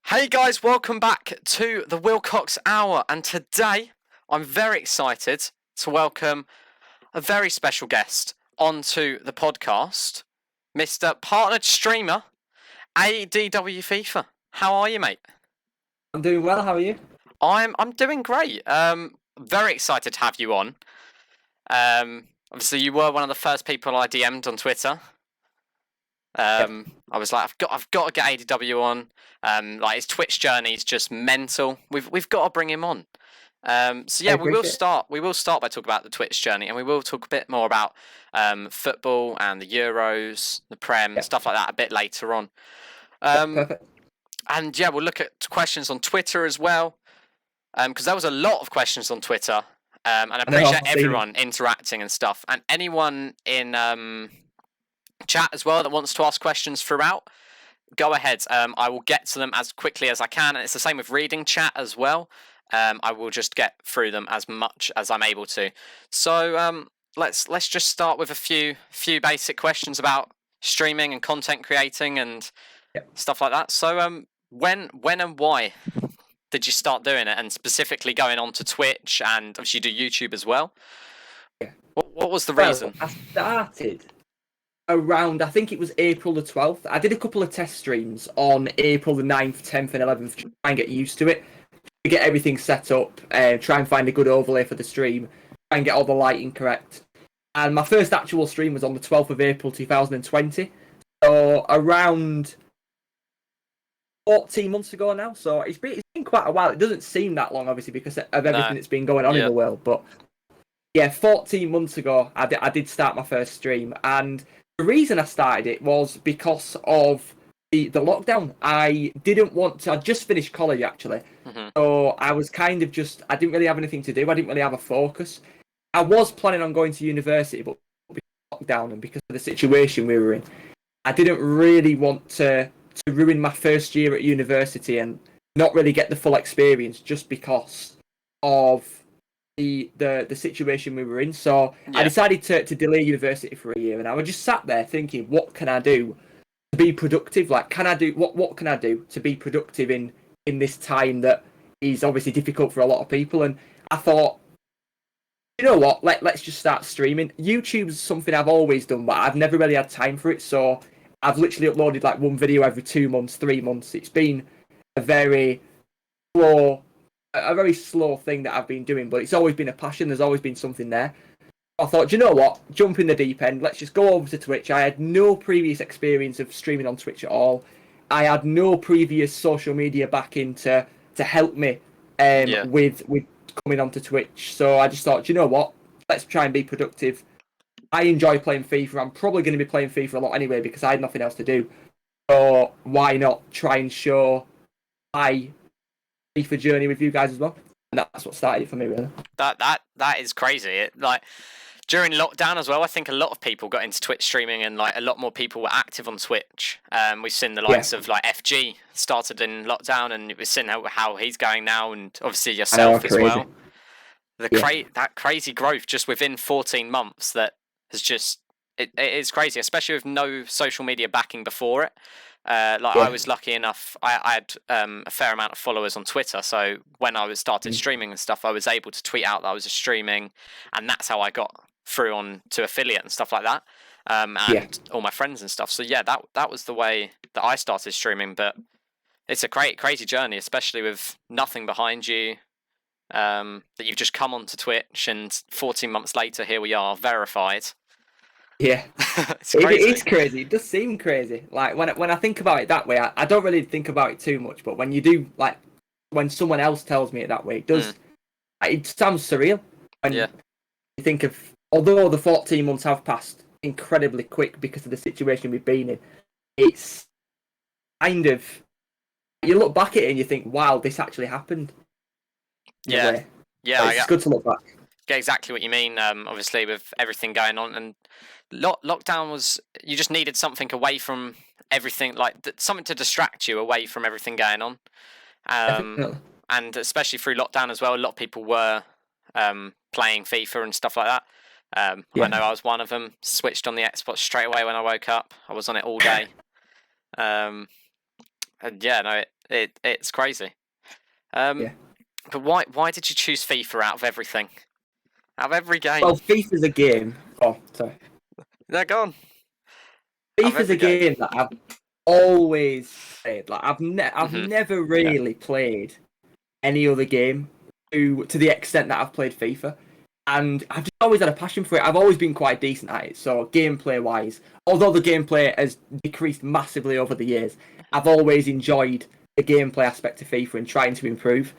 Hey guys, welcome back to the Willcox Hour, and today I'm very excited to welcome a very special guest onto the podcast, Mr. Partnered Streamer, ADWFIFA. How are you, mate? I'm doing well. How are you? I'm doing great. Very excited to have you on. Obviously you were one of the first people I DM'd on Twitter. I was like, I've got to get ADW on. Like his Twitch journey is just mental. We've got to bring him on. So yeah, I we will appreciate it. start. We will start by talking about the Twitch journey, and we will talk a bit more about football and the Euros, the Prem, Yeah, stuff like that a bit later on. Um, perfect. and yeah, we'll look at questions on Twitter as well, because there was a lot of questions on Twitter, and I I know. appreciate I've seen everyone interacting and stuff, and anyone in chat as well that wants to ask questions throughout. Go ahead. I will get to them as quickly as I can, and it's the same with reading chat as well. I will just get through them as much as I'm able to. So let's just start with a few basic questions about streaming and content creating and Yeah. stuff like that. So when and why did you start doing it, and specifically going on to Twitch and obviously you do YouTube as well? Yeah. What was the Well, reason? I started around, I think it was April the 12th. I did a couple of test streams on April the 9th, 10th, and 11th to try and get used to it, to get everything set up, try and find a good overlay for the stream, try and get all the lighting correct. And my first actual stream was on the 12th of April 2020. So around 14 months ago now. So it's been quite a while. It doesn't seem that long, obviously, because of everything that's been going on in the world. But yeah, 14 months ago, I did start my first stream. And the reason I started it was because of the lockdown. I didn't want to. I just finished college, actually. Mm-hmm. So I was kind of just, I didn't really have anything to do. I didn't really have a focus. I was planning on going to university, but because of lockdown and because of the situation we were in, I didn't really want to ruin my first year at university and not really get the full experience just because of the situation we were in. So I decided to delay university for a year, and I was just sat there thinking, what can I do to be productive? Like, can I do what can I do to be productive in this time that is obviously difficult for a lot of people? And I thought, you know what? Let's just start streaming. YouTube's something I've always done, but I've never really had time for it. So I've literally uploaded like one video every 2 months, 3 months. It's been a very slow thing that I've been doing, but it's always been a passion. There's always been something there. I thought, you know what? Jump in the deep end. Let's just go over to Twitch. I had no previous experience of streaming on Twitch at all. I had no previous social media backing to help me with coming onto Twitch. So I just thought, you know what? Let's try and be productive. I enjoy playing FIFA. I'm probably going to be playing FIFA a lot anyway because I had nothing else to do. So why not try and show my FIFA journey with you guys as well? And that's what started it for me, really. That is crazy. Like during lockdown as well, I think a lot of people got into Twitch streaming, and like a lot more people were active on Twitch. We've seen the likes of like FG started in lockdown, and we've seen how he's going now, and obviously yourself as well. That crazy growth just within 14 months that has just it is crazy, especially with no social media backing before it. I was lucky enough. I had a fair amount of followers on Twitter, so when I started streaming and stuff, I was able to tweet out that I was streaming, and that's how I got through on to affiliate and stuff like that, and all my friends and stuff. So yeah, that was the way that I started streaming. But it's a crazy journey, especially with nothing behind you. That you've just come onto Twitch, and 14 months later, here we are, verified. Yeah, it's crazy. It is crazy. It does seem crazy. Like when I think about it that way, I don't really think about it too much. But when you do, like when someone else tells me it that way, it does. It sounds surreal. When you think of, although the 14 months have passed incredibly quick because of the situation we've been in, it's kind of, you look back at it and you think, wow, this actually happened. Yeah. It's good to look back. Get exactly what you mean. Obviously, with everything going on, and lockdown was, you just needed something away from everything, like something to distract you away from everything going on. And especially through lockdown as well, a lot of people were playing FIFA and stuff like that. I know I was one of them. Switched on the Xbox straight away when I woke up. I was on it all day. And yeah, no, It's crazy. Yeah. But why did you choose FIFA out of everything? Out of every game? Well, FIFA's a game. Oh, sorry. They're gone. Out of FIFA's a every game. game that I've always played. Like I've Mhm. never really played any other game to the extent that I've played FIFA. And I've just always had a passion for it. I've always been quite decent at it. So gameplay wise, although the gameplay has decreased massively over the years, I've always enjoyed the gameplay aspect of FIFA and trying to improve.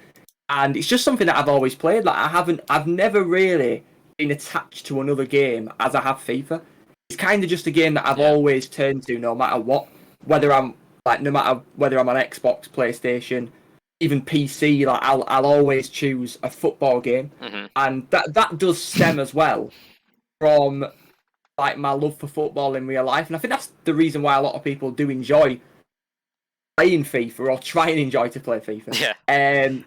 And it's just something that I've always played. Like I've never really been attached to another game as I have FIFA. It's kind of just a game that I've always turned to, no matter what. Whether I'm no matter whether I'm on Xbox, PlayStation, even PC, like I'll always choose a football game, and that does stem as well from like my love for football in real life, and I think that's the reason why a lot of people do enjoy playing FIFA or try and enjoy to play FIFA. Yeah.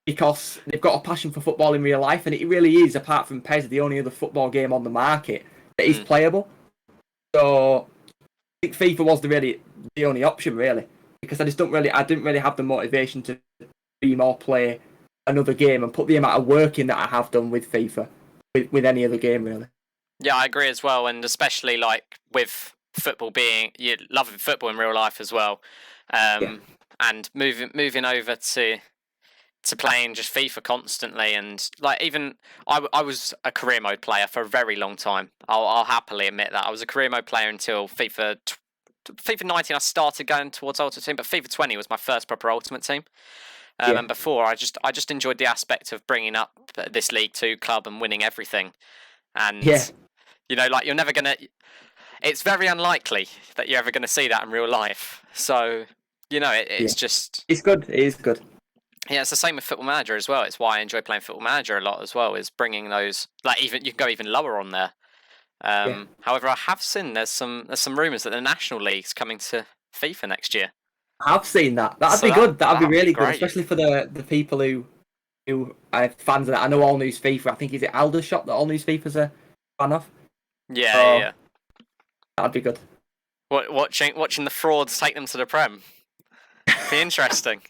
Because they've got a passion for football in real life, and it really is, apart from PES, the only other football game on the market that is playable. So I think FIFA was the only option really, because I didn't really have the motivation to stream or play another game and put the amount of work in that I have done with FIFA with any other game really. Yeah, I agree as well, and especially like with football being you loving football in real life as well, and moving over to playing just FIFA constantly, and like even I was a career mode player for a very long time. I'll happily admit that I was a career mode player until FIFA 19. I started going towards Ultimate Team, but FIFA 20 was my first proper Ultimate Team. And before, I just enjoyed the aspect of bringing up this League 2 club and winning everything. And you know, like you're never gonna. It's very unlikely that you're ever gonna see that in real life. So you know, it's just. It's good. It is good. Yeah, it's the same with Football Manager as well. It's why I enjoy playing Football Manager a lot as well. Is bringing those like even you can go even lower on there. However, I have seen there's some rumours that the National League's coming to FIFA next year. I've seen that. That'd be good. That'd be really good, especially for the people who are fans of that. I know All News FIFA. I think is it Aldershot that All News FIFA's a fan of. Yeah. That'd be good. Watching the frauds take them to the Prem. Be interesting.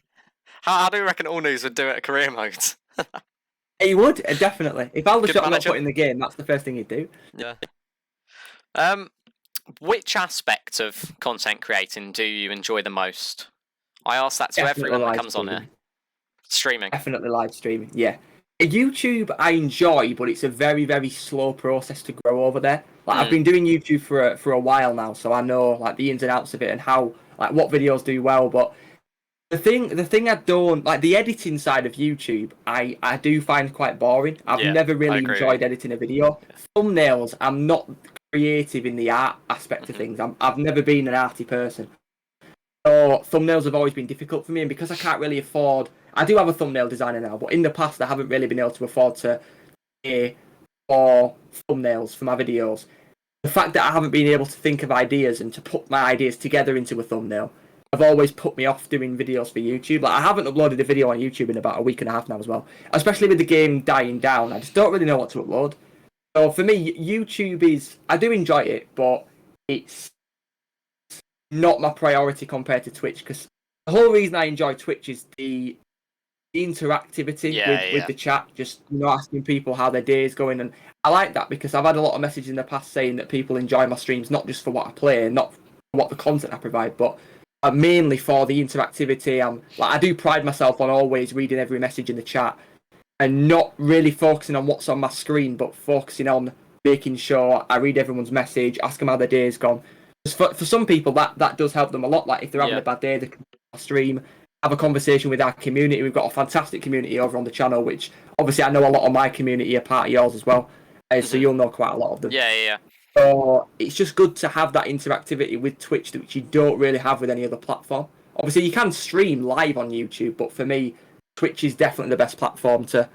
How do you reckon All News would do it at career mode? He would definitely. If Aldershot not put in the game, that's the first thing he'd do. Yeah. Which aspect of content creating do you enjoy the most? I ask that to everyone that comes on here. Streaming. Definitely live streaming. Yeah. YouTube I enjoy, but it's a very, very slow process to grow over there. Like I've been doing YouTube for a while now, so I know like the ins and outs of it and how like what videos do well. But the thing I don't like, the editing side of YouTube, I do find quite boring. I've never really enjoyed editing a video. Thumbnails, I'm not creative in the art aspect of things. I've never been an arty person. So thumbnails have always been difficult for me, and because I can't really afford, I do have a thumbnail designer now, but in the past I haven't really been able to afford to pay for thumbnails for my videos. The fact that I haven't been able to think of ideas and to put my ideas together into a thumbnail have always put me off doing videos for YouTube. Like I haven't uploaded a video on YouTube in about a week and a half now as well. Especially with the game dying down, I just don't really know what to upload. So for me, YouTube is, I do enjoy it, but it's not my priority compared to Twitch, because the whole reason I enjoy Twitch is the interactivity with the chat, just asking people how their day is going, and I like that because I've had a lot of messages in the past saying that people enjoy my streams not just for what I play, not for what the content I provide, but mainly for the interactivity. I do pride myself on always reading every message in the chat and not really focusing on what's on my screen, but focusing on making sure I read everyone's message, ask them how their day's gone. For some people, that does help them a lot. Like if they're having a bad day, they can stream, have a conversation with our community. We've got a fantastic community over on the channel, which obviously I know a lot of my community are part of yours as well. So you'll know quite a lot of them. Yeah. So it's just good to have that interactivity with Twitch, which you don't really have with any other platform. Obviously, you can stream live on YouTube, but for me, Twitch is definitely the best platform to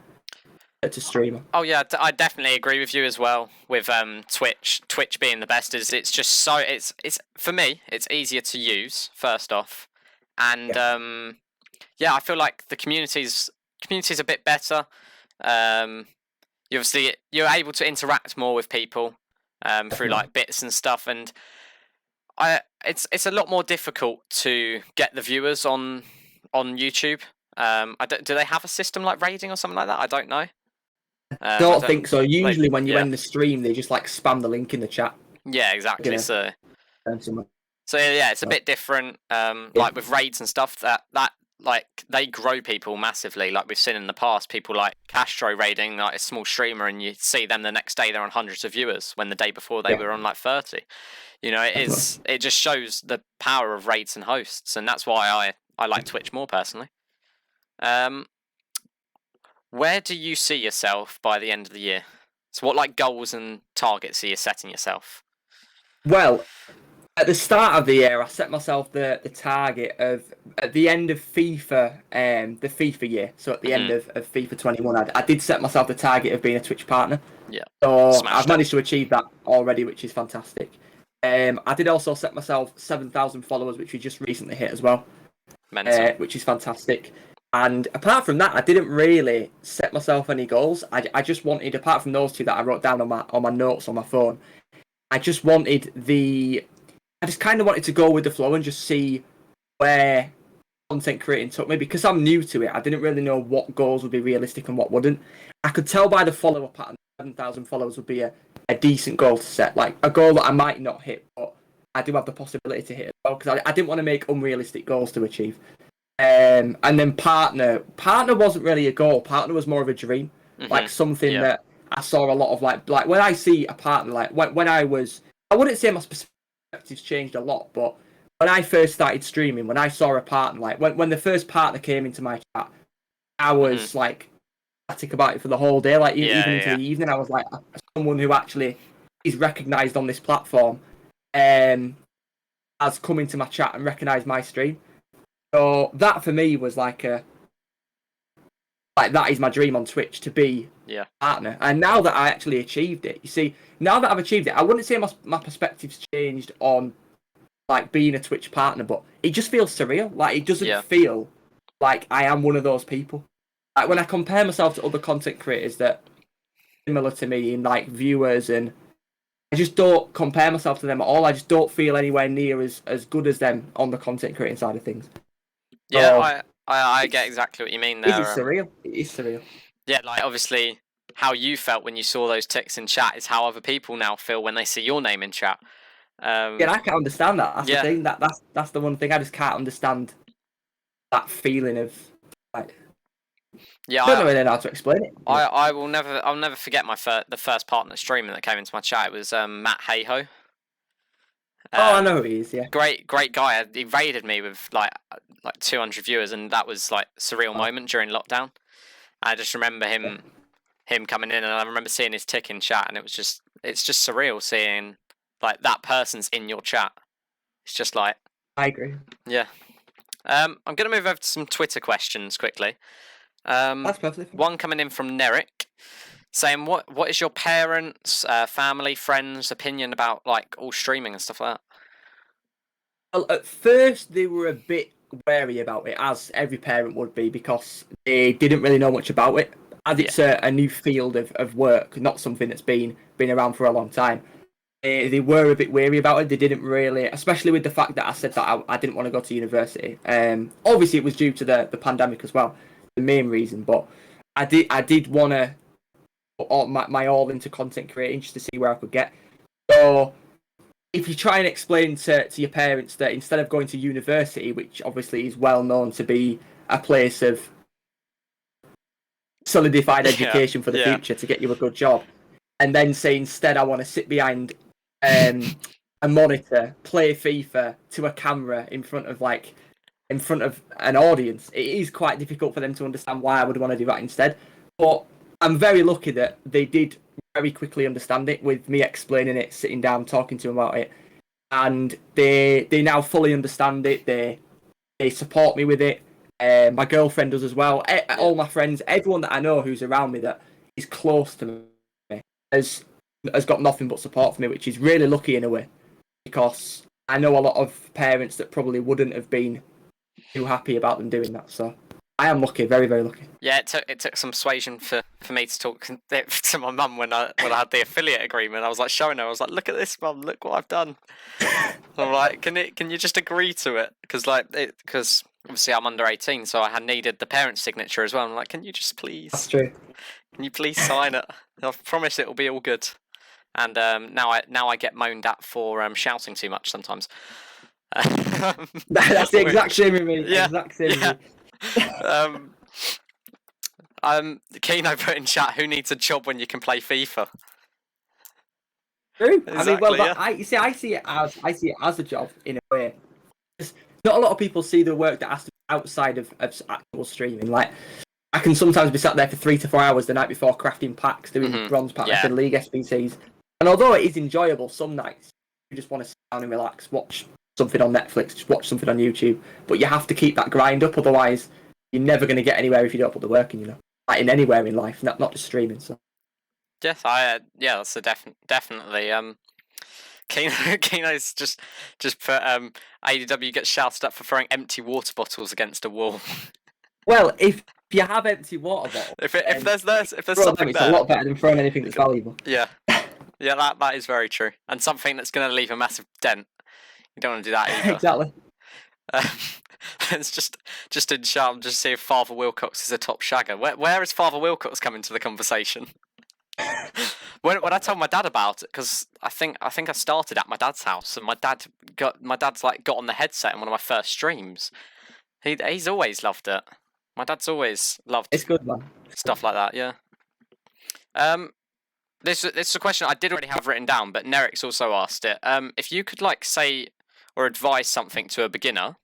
stream. Oh yeah, I definitely agree with you as well. With Twitch being the best, is it's just so it's for me it's easier to use first off, and I feel like the community's a bit better. You're able to interact more with people through like bits and stuff, and it's a lot more difficult to get the viewers on on YouTube. Do they have a system like raiding or something like that? I don't know. I don't think so. Usually, when you end the stream, they just like spam the link in the chat. Yeah, exactly. So yeah, it's a bit different. Like with raids and stuff, that like they grow people massively. Like we've seen in the past, people like Castro raiding like a small streamer, and you see them the next day they're on hundreds of viewers when the day before they were on like 30. You know, it just shows the power of raids and hosts, and that's why I like Twitch more personally. Where do you see yourself by the end of the year? So what like goals and targets are you setting yourself? Well, at the start of the year, I set myself the target of at the end of FIFA, the FIFA year. So at the end of FIFA 21, I did set myself the target of being a Twitch partner. Yeah. So I've managed to achieve that already, which is fantastic. I did also set myself 7,000 followers, which we just recently hit as well, which is fantastic. And apart from that, I didn't really set myself any goals. I just wanted, apart from those two that I wrote down on my notes on my phone, I just kind of wanted to go with the flow and just see where content creating took me. Because I'm new to it, I didn't really know what goals would be realistic and what wouldn't. I could tell by the follower pattern 7,000 followers would be a decent goal to set, like a goal that I might not hit, but I do have the possibility to hit as well, because I didn't want to make unrealistic goals to achieve. And then partner wasn't really a goal. Partner was more of a dream, like something that I saw a lot of, like when I see a partner, like when I wouldn't say my perspectives changed a lot, but when I first started streaming, when I saw a partner, like when the first partner came into my chat, I was like static about it for the whole day, like even into the evening. I was like, someone who actually is recognised on this platform has come into my chat and recognised my stream. So that for me was like that is my dream on Twitch, to be a partner. And now that I actually achieved it, you see, now that I've achieved it, I wouldn't say my perspective's changed on like being a Twitch partner, but it just feels surreal. Like it doesn't feel like I am one of those people. Like when I compare myself to other content creators that are similar to me in like viewers, and I just don't compare myself to them at all. I just don't feel anywhere near as good as them on the content creating side of things. Yeah, I get exactly what you mean there. It is surreal. It is surreal. Yeah, like obviously how you felt when you saw those ticks in chat is how other people now feel when they see your name in chat. I can't understand that. That's the thing. That's the one thing I just can't understand. That feeling of like. Yeah, I don't know really how to explain it. I'll never forget the first partner streamer that came into my chat. It was Matt Hayho. I know who he is. Yeah, great guy. He raided me with like 200 viewers, and that was like a surreal moment during lockdown. I just remember him coming in, and I remember seeing his tick in chat, and it's just surreal seeing like that person's in your chat. It's just like, I agree. Yeah. I'm gonna move over to some Twitter questions quickly. That's perfectly fine. One coming in from Neric, saying what is your parents, family, friends' opinion about like all streaming and stuff like that? Well, at first they were a bit wary about it, as every parent would be, because they didn't really know much about it, as it's a new field of work, not something that's been around for a long time. They were a bit wary about it. They didn't really, especially with the fact that I said that I didn't want to go to university. Obviously it was due to the pandemic as well, the main reason, but I did want to put my all into content creating just to see where I could get. So if you try and explain to your parents that instead of going to university, which obviously is well known to be a place of solidified education for the future to get you a good job, and then say instead I want to sit behind a monitor, play FIFA to a camera in front of an audience, it is quite difficult for them to understand why I would want to do that instead. But I'm very lucky that they did very quickly understand it with me explaining it, sitting down, talking to them about it, and they now fully understand it. They support me with it. My girlfriend does as well. All my friends, everyone that I know who's around me that is close to me has got nothing but support for me, which is really lucky in a way, because I know a lot of parents that probably wouldn't have been too happy about them doing that. So I am lucky, very, very lucky. Yeah, it took some persuasion for me to talk to my mum when I had the affiliate agreement. I was like showing her, I was like, "Look at this, mum! Look what I've done." I'm like, "Can you just agree to it?" Because obviously I'm under 18, so I had needed the parents' signature as well. I'm like, can you just please? That's true. Can you please sign it? I promise it will be all good. And now I get moaned at for shouting too much sometimes. That's the exact same with me. Yeah, Exact same with me. Keno put in chat, who needs a job when you can play FIFA? True. Exactly, I mean, well, yeah. but I see it as a job in a way. Not a lot of people see the work that has to be outside of actual streaming. Like, I can sometimes be sat there for 3 to 4 hours the night before crafting packs, doing bronze packs and league SBCs. And although it is enjoyable, some nights you just want to sit down and relax, watch something on Netflix, just watch something on YouTube. But you have to keep that grind up, otherwise you're never going to get anywhere if you don't put the work in. You know, like in anywhere in life, not just streaming. So. Yes, that's a definitely. Keno's just put ADW gets shouted at for throwing empty water bottles against a wall. Well, if you have empty water bottles, if there's something them, it's there, a lot better than throwing anything that's valuable. Yeah, that is very true, and something that's going to leave a massive dent. You don't want to do that either. Exactly. It's just in chat. I'm just seeing if Father Willcox is a top shagger. Where is Father Willcox come into the conversation? When I told my dad about it, because I think I started at my dad's house, and my dad's like got on the headset in one of my first streams. He's always loved it. My dad's always loved. It's good, man. Stuff like that, yeah. This is a question I did already have written down, but Nerik's also asked it. If you could like say or advise something to a beginner,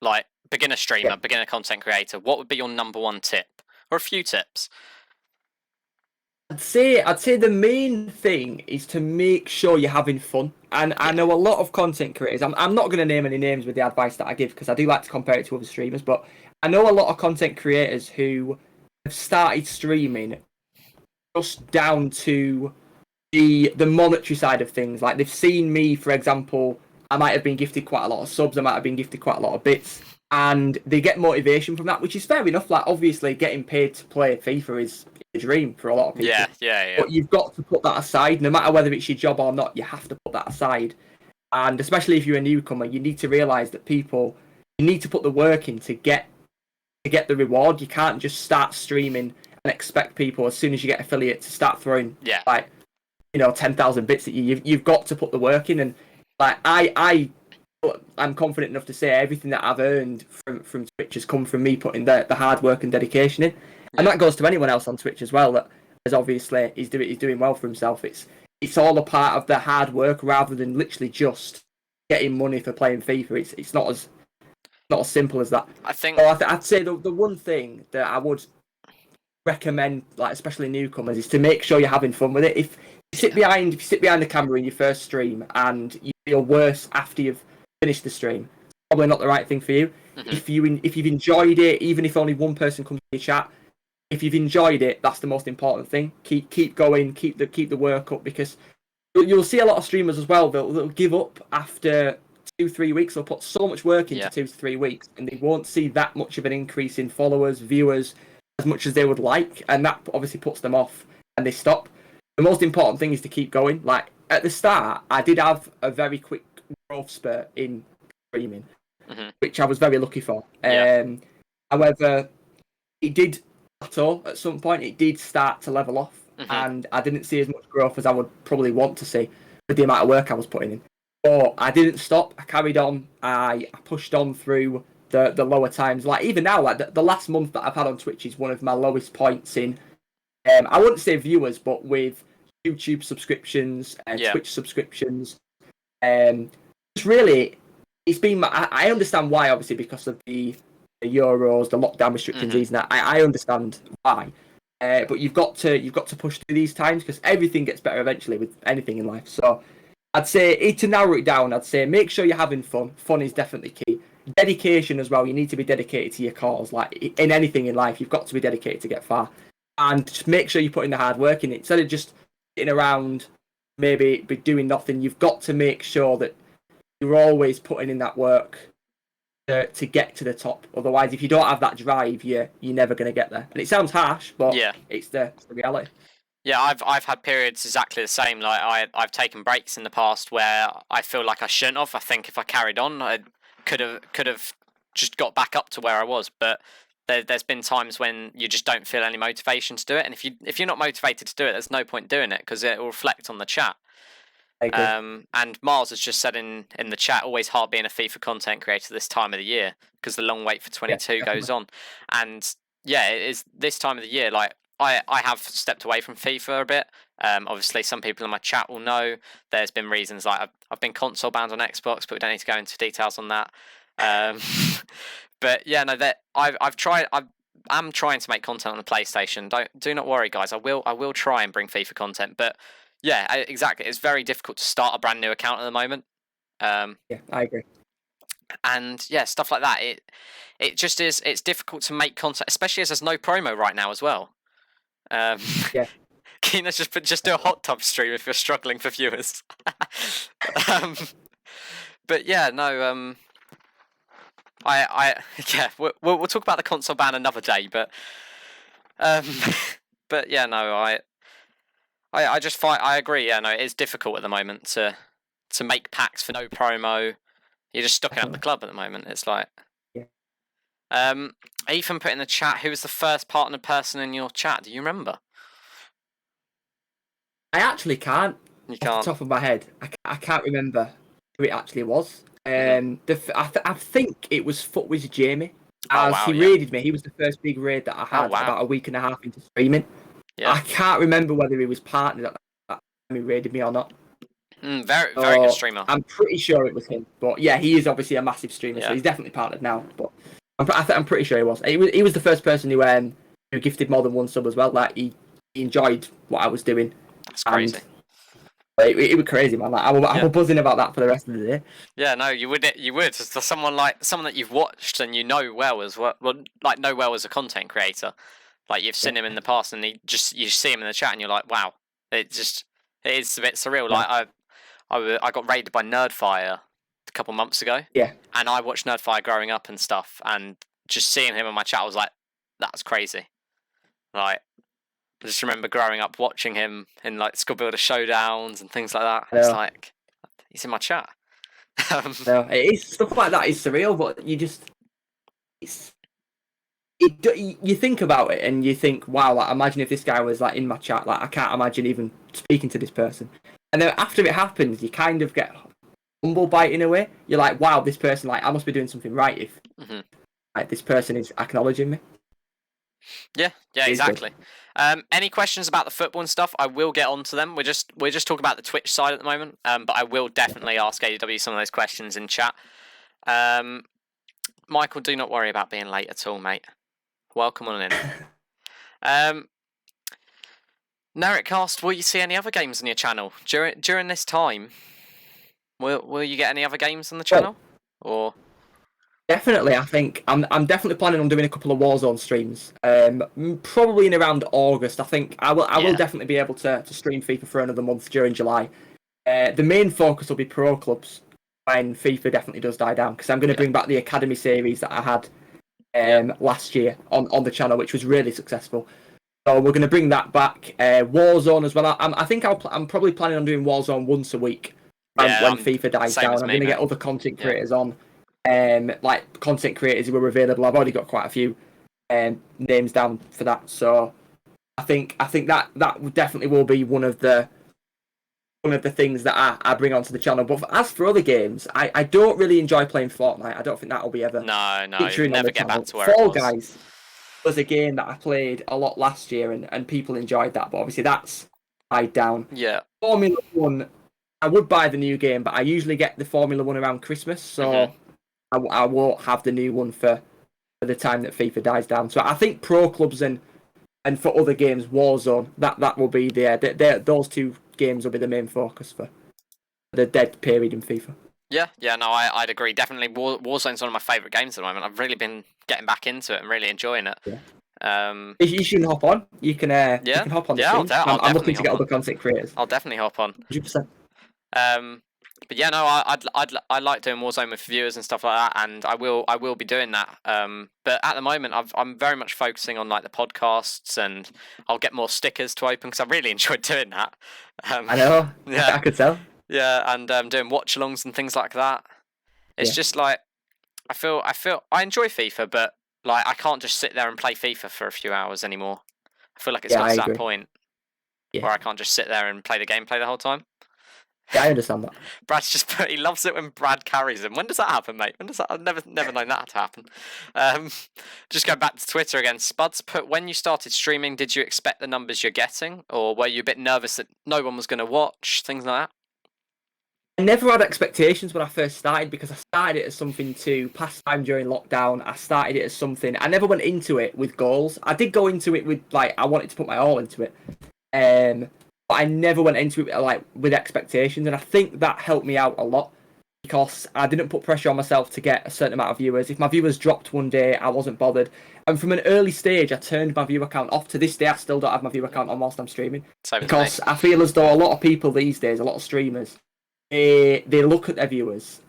like beginner streamer, beginner content creator, what would be your number one tip, or a few tips? I'd say the main thing is to make sure you're having fun. And I know a lot of content creators. I'm not going to name any names with the advice that I give because I do like to compare it to other streamers. But I know a lot of content creators who have started streaming just down to the monetary side of things. Like they've seen me, for example. I might have been gifted quite a lot of subs. I might have been gifted quite a lot of bits. And they get motivation from that, which is fair enough. Like obviously, getting paid to play FIFA is a dream for a lot of people. Yeah. But you've got to put that aside, no matter whether it's your job or not. You have to put that aside, and especially if you're a newcomer, you need to realise that you need to put the work in to get the reward. You can't just start streaming and expect people as soon as you get affiliate to start throwing 10,000 bits at you. You've got to put the work in, and like I'm confident enough to say everything that I've earned from Twitch has come from me putting the hard work and dedication in. And that goes to anyone else on Twitch as well that is obviously he's doing well for himself. It's all a part of the hard work rather than literally just getting money for playing FIFA. It's not as simple as that. I think I'd say the one thing that I would recommend, like especially newcomers, is to make sure you're having fun with it. If you sit behind the camera in your first stream and you feel worse after you've finished the stream, it's probably not the right thing for you. Mm-hmm. If you've enjoyed it, even if only one person comes to your chat, if you've enjoyed it, that's the most important thing. Keep going, keep the work up, because you'll see a lot of streamers as well. They'll give up after 2-3 weeks. They'll put so much work into 2 to 3 weeks, and they won't see that much of an increase in followers, viewers, as much as they would like, and that obviously puts them off, and they stop. The most important thing is to keep going. Like at the start, I did have a very quick growth spurt in streaming, which I was very lucky for. However, it did plateau at some point. It did start to level off, and I didn't see as much growth as I would probably want to see with the amount of work I was putting in. But I didn't stop. I carried on. I pushed on through the lower times. Like even now, like the last month that I've had on Twitch is one of my lowest points in. I wouldn't say viewers, but with YouTube subscriptions and Twitch subscriptions. Just really, it's been. I understand why, obviously, because of the Euros, the lockdown restrictions, and that. I understand why. But you've got to push through these times because everything gets better eventually with anything in life. So I'd say to narrow it down, I'd say make sure you're having fun. Fun is definitely key. Dedication as well. You need to be dedicated to your cause. Like in anything in life, you've got to be dedicated to get far. And just make sure you put in the hard work in it. Instead of just sitting around, maybe be doing nothing, you've got to make sure that you're always putting in that work to get to the top. Otherwise, if you don't have that drive, you're never going to get there. And it sounds harsh, but it's the reality. Yeah, I've had periods exactly the same. Like I've taken breaks in the past where I feel like I shouldn't have. I think if I carried on, I could have just got back up to where I was. But there's been times when you just don't feel any motivation to do it, and if you're not motivated to do it, there's no point doing it because it will reflect on the chat. I agree. And Miles has just said in the chat, always hard being a FIFA content creator this time of the year because the long wait for 22 goes on. And yeah, it is this time of the year. Like I have stepped away from FIFA a bit. Obviously, some people in my chat will know. There's been reasons like I've been console bound on Xbox, but we don't need to go into details on that. But yeah, no, that I've tried. I'm trying to make content on the PlayStation. Do not worry, guys. I will try and bring FIFA content, but. Yeah, exactly. It's very difficult to start a brand new account at the moment. Yeah, I agree. And yeah, stuff like that. It just is. It's difficult to make content, especially as there's no promo right now as well. Yeah. Keen, just do a hot tub stream if you're struggling for viewers. But yeah, no. Yeah, we'll talk about the console ban another day, but but yeah, no, I just find I agree. Yeah, no, it is difficult at the moment to make packs for no promo. You're just stocking up the club at the moment. It's like, Ethan put in the chat, who was the first partner person in your chat? Do you remember? I actually can't. You can't. Off the top of my head, I can't remember who it actually was. I think it was Footwiz Jamie. He raided me. He was the first big raid that I had about a week and a half into streaming. Yeah. I can't remember whether he was partnered at that time he raided me or not. Very good streamer. I'm pretty sure it was him. But yeah, he is obviously a massive streamer, so he's definitely partnered now. But I'm pretty sure he was. He was the first person who gifted more than one sub as well. Like he enjoyed what I was doing. That's crazy. It was crazy, man. Like I was buzzing about that for the rest of the day. Yeah, no, you would. So someone that you've watched and you know well as as a content creator. Like you've seen him in the past, and you see him in the chat, and you're like, wow, it is a bit surreal. Like I got raided by Nerdfire a couple months ago. Yeah. And I watched Nerdfire growing up and stuff, and just seeing him in my chat, I was like, that's crazy. Like I just remember growing up watching him in like Squad Builder showdowns and things like that. It's like he's in my chat. No, it is stuff like that is surreal, but you think about it and you think, wow, like imagine if this guy was like in my chat, like I can't imagine even speaking to this person. And then after it happens, you kind of get humble by it in a way. You're like, wow, this person, like I must be doing something right if like this person is acknowledging me. Yeah, exactly. Any questions about the football and stuff? I will get onto them. We're just talking about the Twitch side at the moment. But I will definitely ask ADW some of those questions in chat. Michael, do not worry about being late at all, mate. Welcome on in. Narrowcast, will you see any other games on your channel during this time? Will you get any other games on the channel? Or definitely, I think I'm definitely planning on doing a couple of Warzone streams. Probably in around August. I think I will definitely be able to stream FIFA for another month during July. The main focus will be pro clubs when FIFA definitely does die down, because I'm going to bring back the Academy series that I had last year on the channel, which was really successful. So we're going to bring that back. Warzone as well. I think I'm probably planning on doing Warzone once a week when FIFA dies down. I'm going to get other content creators on. Like content creators who are available. I've already got quite a few names down for that. So I think that definitely will be one of the things that I bring onto the channel. But as for other games, I don't really enjoy playing Fortnite. I don't think that'll be ever. No, you'll never get back to where Fall it was. Guys was a game that I played a lot last year, and people enjoyed that. But obviously that's died down. Yeah. Formula 1, I would buy the new game, but I usually get the Formula 1 around Christmas, so I won't have the new one for the time that FIFA dies down. So I think pro clubs and for other games, Warzone, that will be those two games will be the main focus for the dead period in FIFA. Yeah, no, I'd agree. Definitely, Warzone's one of my favourite games at the moment. I've really been getting back into it and really enjoying it. Yeah. You should hop on. You can hop on the stream. I'm looking to get other content creators. I'll definitely hop on. 100%. But yeah, no, I like doing Warzone with viewers and stuff like that, and I will be doing that. But at the moment, I'm very much focusing on like the podcasts, and I'll get more stickers to open because I really enjoyed doing that. I know. Yeah, I could tell. Yeah, and doing watch-alongs and things like that. It's just like I enjoy FIFA, but like I can't just sit there and play FIFA for a few hours anymore. I feel like it's got to that point where I can't just sit there and play the gameplay the whole time. Yeah, I understand that. Brad's just put, he loves it when Brad carries him. When does that happen, mate? When does that? I've never known that to happen. Just go back to Twitter again. Spuds put, when you started streaming, did you expect the numbers you're getting, or were you a bit nervous that no one was going to watch, things like that? I never had expectations when I first started because I started it as something to pass time during lockdown. I started it as something. I never went into it with goals. I did go into it with like I wanted to put my all into it, but I never went into it like with expectations, and I think that helped me out a lot because I didn't put pressure on myself to get a certain amount of viewers. If my viewers dropped one day, I wasn't bothered. And from an early stage, I turned my viewer account off. To this day, I still don't have my viewer account on whilst I'm streaming because I feel as though a lot of people these days, a lot of streamers, they look at their viewers.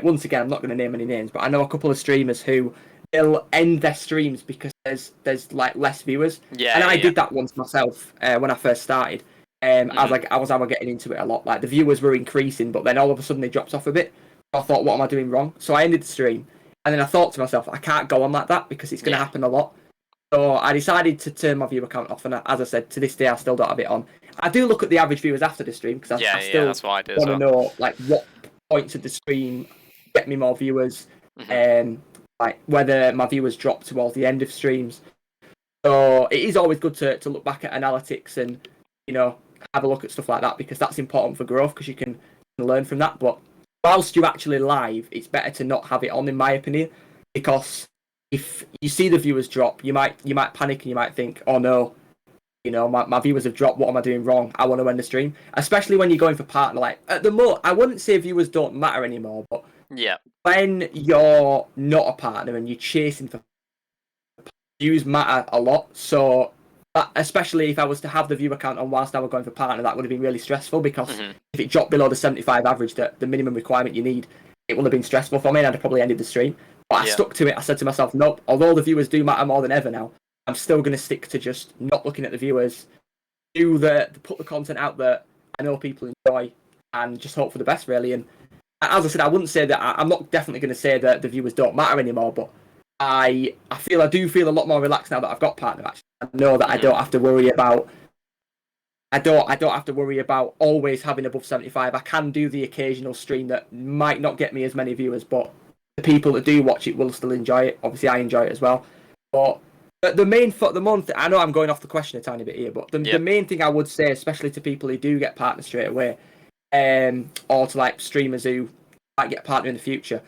Once again, I'm not going to name any names, but I know a couple of streamers who they'll end their streams because there's like less viewers. Yeah, and I did that once myself when I first started. I was getting into it a lot. Like the viewers were increasing, but then all of a sudden they dropped off a bit. I thought, what am I doing wrong? So I ended the stream, and then I thought to myself, I can't go on like that because it's going to happen a lot. So I decided to turn my viewer account off, and as I said, to this day I still don't have it on. I do look at the average viewers after the stream because I still that's what I do want to know like what points of the stream get me more viewers, like whether my viewers drop towards the end of streams. So it is always good to look back at analytics and have a look at stuff like that because that's important for growth because you can learn from that. But whilst you're actually live, it's better to not have it on, in my opinion, because if you see the viewers drop, you might panic and you might think, oh no, my viewers have dropped. What am I doing wrong? I want to end the stream. Especially when you're going for partner. Like at the moment, I wouldn't say viewers don't matter anymore, but when you're not a partner and you're chasing for views matter a lot. So especially if I was to have the viewer count on whilst I was going for partner, that would have been really stressful because if it dropped below the 75 average, the minimum requirement you need, it would have been stressful for me and I'd have probably ended the stream. But I stuck to it. I said to myself, nope, although the viewers do matter more than ever now, I'm still going to stick to just not looking at the viewers, put the content out that I know people enjoy and just hope for the best, really. And as I said, I wouldn't say that I'm not definitely going to say that the viewers don't matter anymore, but I do feel a lot more relaxed now that I've got partner. Actually, I know that I don't have to worry about. I don't have to worry about always having above 75. I can do the occasional stream that might not get me as many viewers, but the people that do watch it will still enjoy it. Obviously, I enjoy it as well. But the main I know I'm going off the question a tiny bit here, but the main thing I would say, especially to people who do get partner straight away, or to like streamers who might get a partner in the future,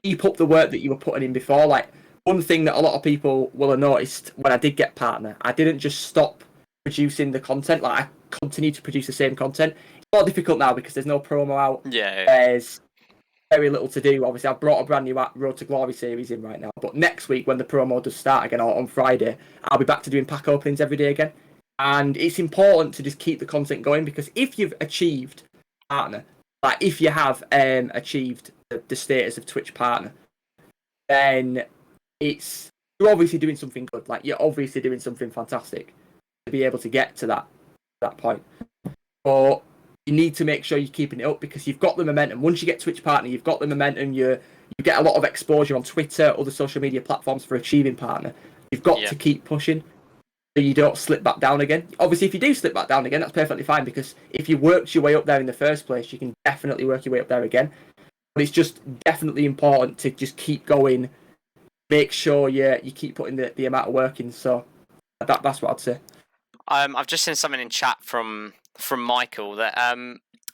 keep up the work that you were putting in before. Like one thing that a lot of people will have noticed when I did get partner, I didn't just stop producing the content. Like I continued to produce the same content. It's more difficult now because there's no promo out. There's very little to do. Obviously, I've brought a brand new Road to Glory series in right now. But next week, when the promo does start again, or on Friday, I'll be back to doing pack openings every day again. And it's important to just keep the content going because if you've achieved partner, like if you have achieved the status of Twitch partner, then you're obviously doing something good. Like you're obviously doing something fantastic to be able to get to that point. But you need to make sure you're keeping it up because you've got the momentum. Once you get Twitch partner, you've got the momentum. You get a lot of exposure on Twitter, other social media platforms for achieving partner. You've got to keep pushing so you don't slip back down again. Obviously, if you do slip back down again, that's perfectly fine because if you worked your way up there in the first place, you can definitely work your way up there again. But it's just definitely important to just keep going. Make sure you keep putting the amount of work in. So that's what I'd say. I've just seen something in chat from Michael that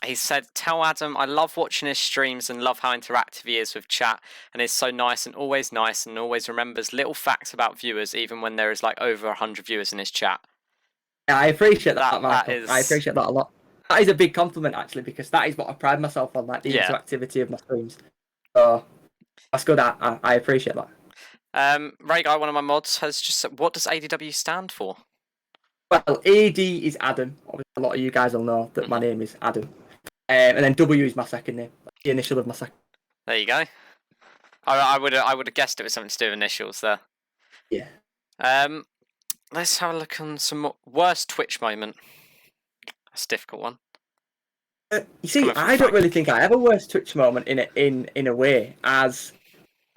he said, "Tell Adam I love watching his streams and love how interactive he is with chat, and is so nice and always remembers little facts about viewers even when there is like over 100 viewers in his chat." Yeah, I appreciate that Michael. I appreciate that a lot. That is a big compliment actually because that is what I pride myself on, like the interactivity of my streams. So that's good. I appreciate that. Ray Guy, one of my mods, has just said, what does ADW stand for? Well, AD is Adam. Obviously, a lot of you guys will know that my name is Adam. And then W is my second name. That's the initial of my second. There you go. I would have guessed it was something to do with initials there. Yeah. Let's have a look on some more. Worst Twitch moment. That's a difficult one. You see, I don't really think I have a worst Twitch moment in a way, as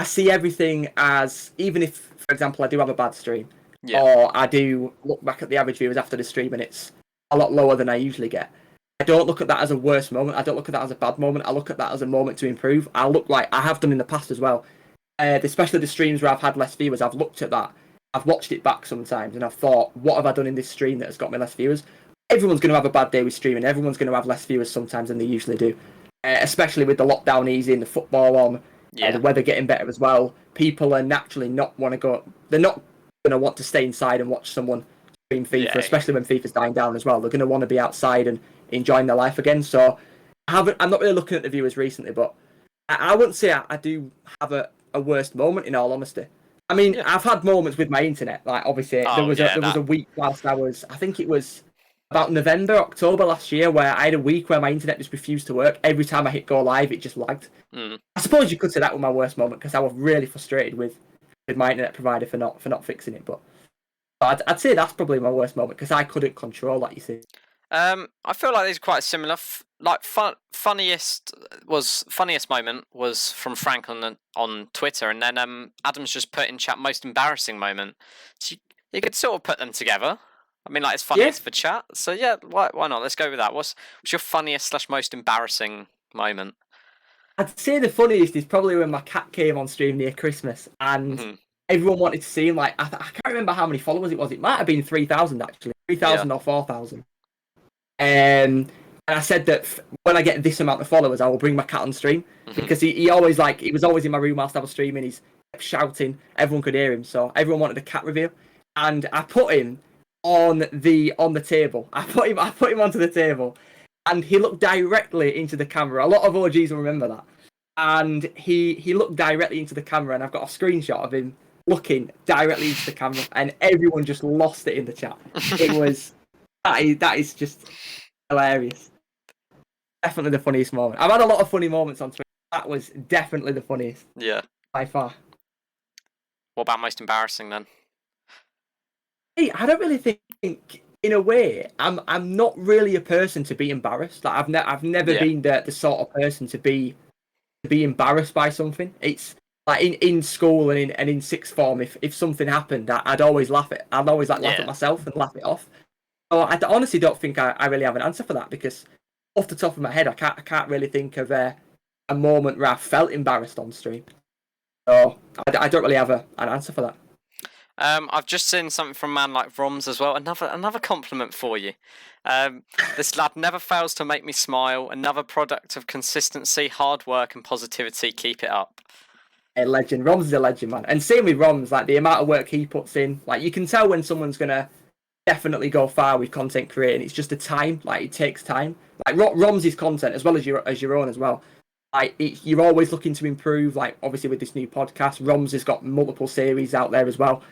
I see everything as, even if, for example, I do have a bad stream, Yeah. or I do look back at the average viewers after the stream and it's a lot lower than I usually get. I don't look at that as a worse moment. I don't look at that as a bad moment. I look at that as a moment to improve. I look like I have done in the past as well. Especially the streams where I've had less viewers, I've looked at that. I've watched it back sometimes and I've thought, what have I done in this stream that has got me less viewers? Everyone's going to have a bad day with streaming. Everyone's going to have less viewers sometimes than they usually do. Especially with the lockdown easing, the football on, the weather getting better as well. People are naturally not want to go. They're not going to want to stay inside and watch someone stream FIFA, especially when FIFA's dying down as well. They're going to want to be outside and enjoying their life again. So I'm not really looking at the viewers recently, but I wouldn't say I do have a worst moment, in all honesty. I mean, I've had moments with my internet. Like, obviously, there was a week whilst I think it was about November, October last year, where I had a week where my internet just refused to work. Every time I hit go live, it just lagged. I suppose you could say that was my worst moment, because I was really frustrated with my internet provider for not fixing it. But I'd say that's probably my worst moment, because I couldn't control that, you see. I feel like these are quite similar. Funniest moment was from Frank on Twitter, and then Adam's just put in chat most embarrassing moment. So you could sort of put them together. I mean, like, it's funniest for chat. So yeah, why not? Let's go with that. What's your funniest / most embarrassing moment? I'd say the funniest is probably when my cat came on stream near Christmas, and everyone wanted to see him. Like, I can't remember how many followers it was. It might have been 3,000 actually, 3,000 or 4,000. And I said that when I get this amount of followers, I will bring my cat on stream, because he always he was always in my room whilst I was streaming. He's shouting, everyone could hear him, so everyone wanted a cat reveal, and I put him on the table. I put him onto the table, and he looked directly into the camera. A lot of OGs will remember that. And he looked directly into the camera, and I've got a screenshot of him looking directly into the camera, and everyone just lost it in the chat. It was that is just hilarious. Definitely the funniest moment. I've had a lot of funny moments on Twitter. That was definitely the funniest. Yeah. By far. What about most embarrassing then? Hey, I don't really think, in a way, I'm not really a person to be embarrassed. Like, I've never been the sort of person to be embarrassed by something. It's like in school and in sixth form, if something happened, I'd always laugh laugh at myself and laugh it off. So I honestly don't think I really have an answer for that, because off the top of my head, I can't really think of a moment where I felt embarrassed on stream. So I don't really have an answer for that. I've just seen something from man like Roms as well. Another compliment for you. This lad never fails to make me smile. Another product of consistency, hard work, and positivity. Keep it up. A legend. Roms is a legend, man. And same with Roms. Like, the amount of work he puts in. Like, you can tell when someone's gonna definitely go far with content creating. It's just a time. Like, it takes time. Like, Roms' content as well as your own as well. Like, you're always looking to improve. Like, obviously with this new podcast, Roms has got multiple series out there as well.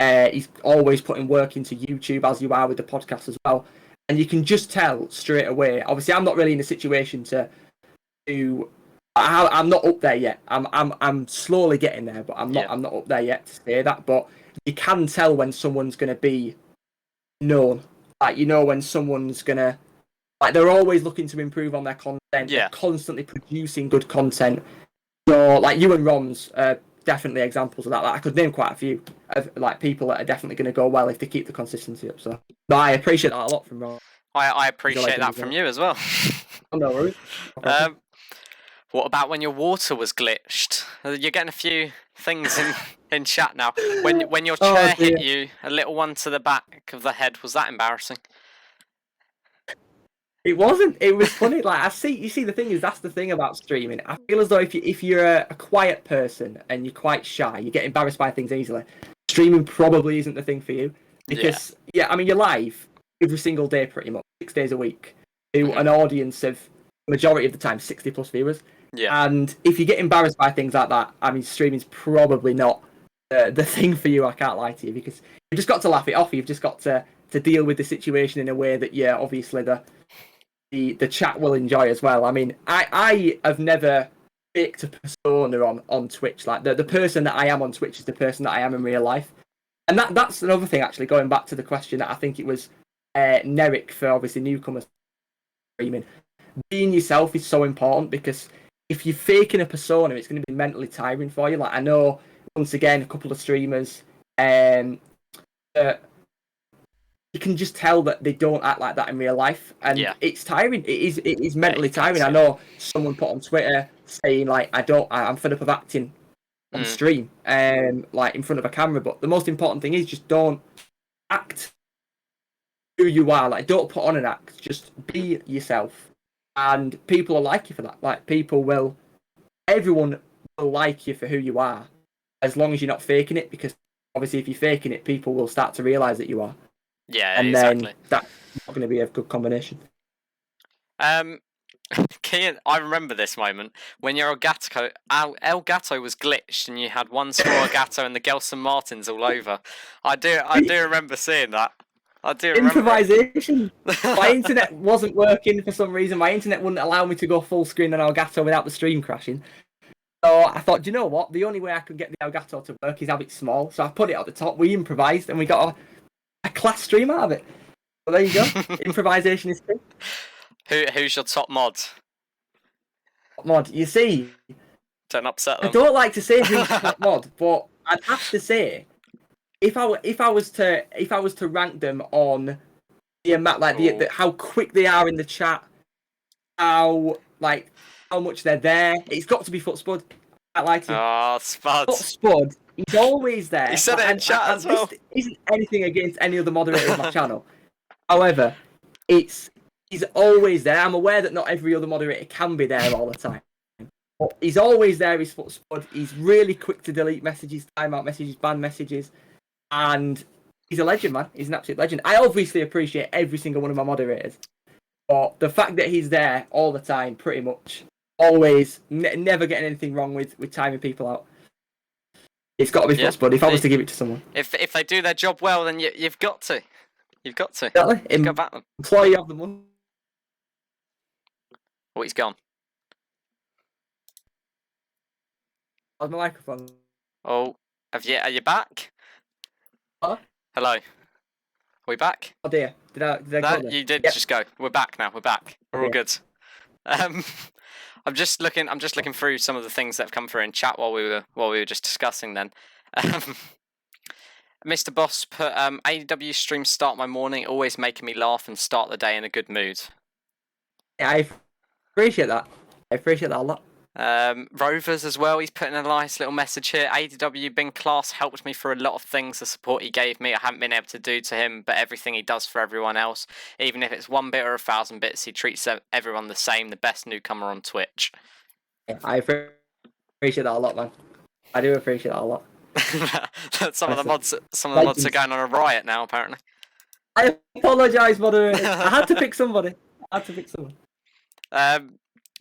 He's always putting work into YouTube, as you are with the podcast as well. And you can just tell straight away. Obviously, I'm not really in a situation to. I'm not up there yet. I'm slowly getting there, but I'm not up there yet to say that. But you can tell when someone's going to be known. Like, when someone's going to. Like, they're always looking to improve on their content. They're constantly producing good content. So, like, you and Roms are definitely examples of that. Like, I could name quite a few of, like, people that are definitely going to go well if they keep the consistency up. So, but I appreciate that a lot from Roms. I appreciate that from you as well. Oh, no worries. What about when your water was glitched? You're getting a few things in chat now. When your chair hit you, a little one to the back of the head, was that embarrassing? It wasn't. It was funny. Like, you see, the thing is, that's the thing about streaming. I feel as though if you're a quiet person and you're quite shy, you get embarrassed by things easily. Streaming probably isn't the thing for you, because I mean, you're live every single day, pretty much 6 days a week, to an audience of, majority of the time, 60+ viewers. Yeah. And if you get embarrassed by things like that, I mean, streaming's probably not the thing for you. I can't lie to you, because you've just got to laugh it off. You've just got to deal with the situation in a way that, obviously the chat will enjoy as well. I mean, I have never faked a persona on Twitch. Like, the person that I am on Twitch is the person that I am in real life. And that's another thing, actually, going back to the question that I think it was Neric for, obviously, newcomers streaming. Being yourself is so important, because if you're faking a persona, it's going to be mentally tiring for you. Like, I know, once again, a couple of streamers, you can just tell that they don't act like that in real life, and it's tiring. It is mentally tiring. I know someone put on Twitter saying like, I'm fed up of acting on stream, like in front of a camera. But the most important thing is just don't act who you are. Like, don't put on an act. Just be yourself, and people will like you for that. Like, everyone will like you for who you are, as long as you're not faking it. Because obviously, if you're faking it, people will start to realise that you are. Yeah, and exactly. then that's not going to be a good combination. Kian, I remember this moment when your Elgato was glitched and you had one small Elgato and the Gelson Martins all over. I do remember seeing that. I do remember. Improvisation. My internet wasn't working for some reason. My internet wouldn't allow me to go full screen on Elgato without the stream crashing. So I thought, do you know what? The only way I could get the Elgato to work is have it small. So I put it at the top. We improvised and we got a class stream out of it. So there you go. Improvisation is key. Who's your top mod? Mod, you see, don't upset them. I don't like to say who's top mod, but I'd have to say, if I was to rank them on the amount, like how quick they are in the chat, how much they're there, it's got to be Footspud. I like to. Oh, Spud. Footspud, he's always there. He said it in chat as well. This isn't anything against any other moderator of my channel. However, he's always there. I'm aware that not every other moderator can be there all the time. But he's always there, he's Footspud. He's really quick to delete messages, timeout messages, ban messages. And he's a legend, man. He's an absolute legend. I obviously appreciate every single one of my moderators. But the fact that he's there all the time, pretty much, always, never getting anything wrong with timing people out. It's got to be Footspud if I was to give it to someone. If they do their job well, then you've got to. You've got to. Exactly. Go back them. Employee of the month. Oh, he's gone. How's my microphone? Oh, are you back? Huh? Hello. Are we back? Oh dear. Did I go there? You did just go. We're back now. We're back. We're all good. I'm just looking through some of the things that have come through in chat while we were just discussing then. Mr. Boss put ADW streams start my morning, always making me laugh and start the day in a good mood. Yeah, I appreciate that. I appreciate that a lot. Rovers as well, he's putting a nice little message here. ADW been class, helped me for a lot of things. The support he gave me I haven't been able to do to him, but everything he does for everyone else, even if it's 1 bit or 1,000 bits, he treats everyone the same. The best newcomer on Twitch. Yeah, I appreciate that a lot, man. I do appreciate that a lot. Some of the mods are going on a riot now, apparently. I apologise, moderators. I had to pick somebody.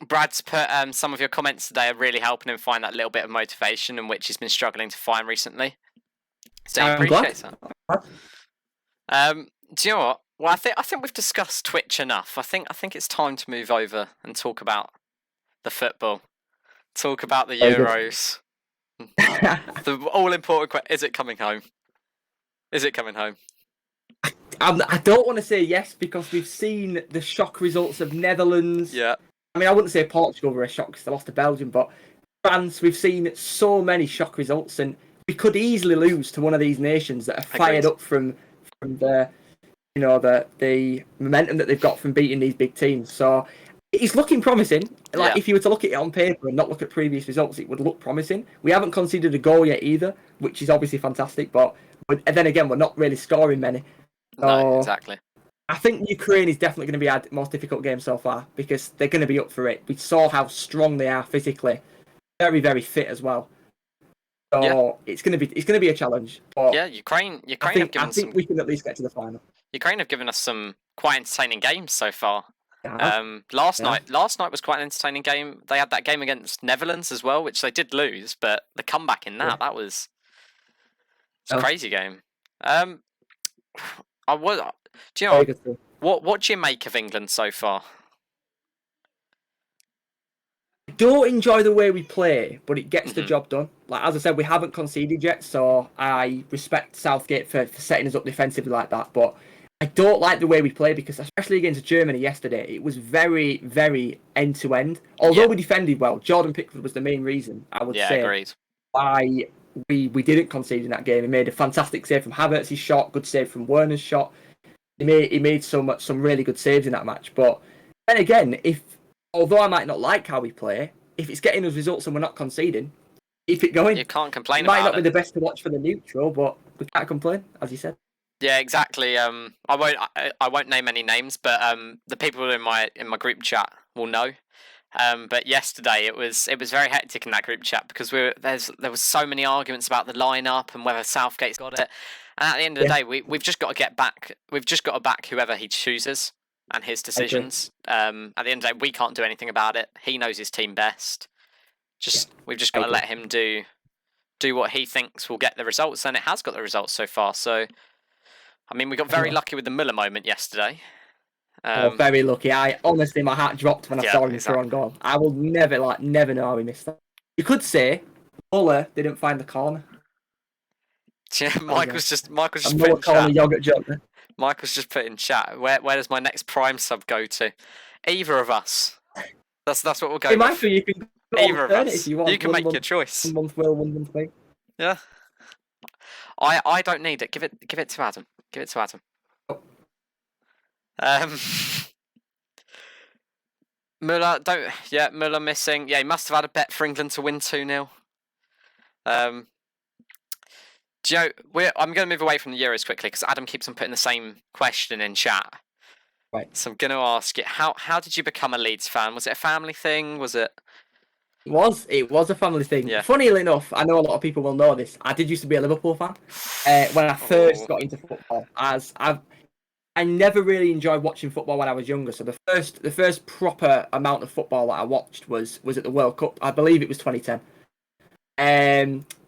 Brad's put some of your comments today are really helping him find that little bit of motivation, in which he's been struggling to find recently. So he appreciates that. Do you know what? Well, I think we've discussed Twitch enough. I think it's time to move over and talk about the football. Talk about the Euros. The all-important question: is it coming home? Is it coming home? I don't want to say yes because we've seen the shock results of Netherlands. Yeah. I mean, I wouldn't say Portugal were a shock because they lost to Belgium, but France, we've seen so many shock results, and we could easily lose to one of these nations that are fired up from the the momentum that they've got from beating these big teams. So it's looking promising. If you were to look at it on paper and not look at previous results, it would look promising. We haven't conceded a goal yet either, which is obviously fantastic. But then again, we're not really scoring many. So no, exactly. I think Ukraine is definitely going to be our most difficult game so far because they're going to be up for it. We saw how strong they are physically, very, very fit as well. So it's going to be a challenge. But Ukraine I think we can at least get to the final. Ukraine have given us some quite entertaining games so far. Last night was quite an entertaining game. They had that game against Netherlands as well, which they did lose, but the comeback in that was a crazy game. Do you know what do you make of England so far? I don't enjoy the way we play, but it gets the job done. Like as I said, we haven't conceded yet, so I respect Southgate for setting us up defensively like that. But I don't like the way we play because, especially against Germany yesterday, it was very, very end-to-end. Although we defended well, Jordan Pickford was the main reason, I would say, agreed. why we didn't concede in that game. He made a fantastic save from Havertz's shot, good save from Werner's shot. He made some really good saves in that match. But then again, although I might not like how we play, if it's getting us results and we're not conceding, keep it going. You can't complain about it. It Might not be the best to watch for the neutral, but we can't complain, as you said. Yeah, exactly. I won't name any names, but the people in my group chat will know. But yesterday it was very hectic in that group chat because there was so many arguments about the lineup and whether Southgate's got it. And at the end of the day, we've just got to get back. We've just got to back whoever he chooses and his decisions. At the end of the day, we can't do anything about it. He knows his team best. We've just got to let him do what he thinks will get the results, and it has got the results so far. So, I mean, we got very lucky with the Müller moment yesterday. Very lucky. Honestly, my heart dropped when I saw him throw on goal. I will never know how he missed that. You could say Müller didn't find the corner. Yeah, Michael's just put in chat. Yogurt joke. Michael's just put in chat. Where does my next Prime sub go to? Either of us. That's what we'll go. Michael, you can go either of us. If you want. You can make your choice. 1 month Will, 1 month me. Yeah. I don't need it. Give it to Adam. Give it to Adam. Müller missing. Yeah, he must have had a bet for England to win 2-0. Do you know, I'm going to move away from the Euros quickly because Adam keeps on putting the same question in chat. Right. So I'm going to ask you, how did you become a Leeds fan? Was it a family thing? Was it? It was a family thing. Yeah. Funnily enough, I know a lot of people will know this. I did used to be a Liverpool fan when I first got into football. I never really enjoyed watching football when I was younger. So the first proper amount of football that I watched was at the World Cup. I believe it was 2010.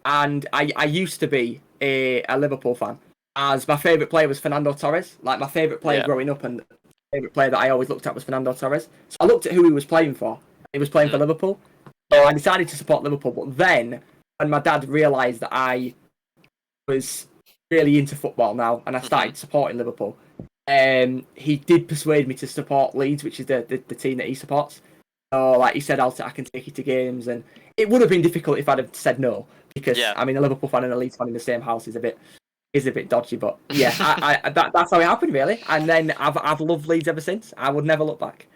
And I used to be a Liverpool fan, as my favourite player was Fernando Torres. Like, my favourite player growing up, and the favourite player that I always looked at was Fernando Torres. So I looked at who he was playing for. He was playing for Liverpool. So I decided to support Liverpool. But then, when my dad realised that I was really into football now, and I started supporting Liverpool, he did persuade me to support Leeds, which is the team that he supports. So, like he said, I can take you to games, and it would have been difficult if I'd have said no, because I mean, a Liverpool fan and a Leeds fan in the same house is a bit dodgy. But yeah, that's how it happened, really. And then I've loved Leeds ever since. I would never look back.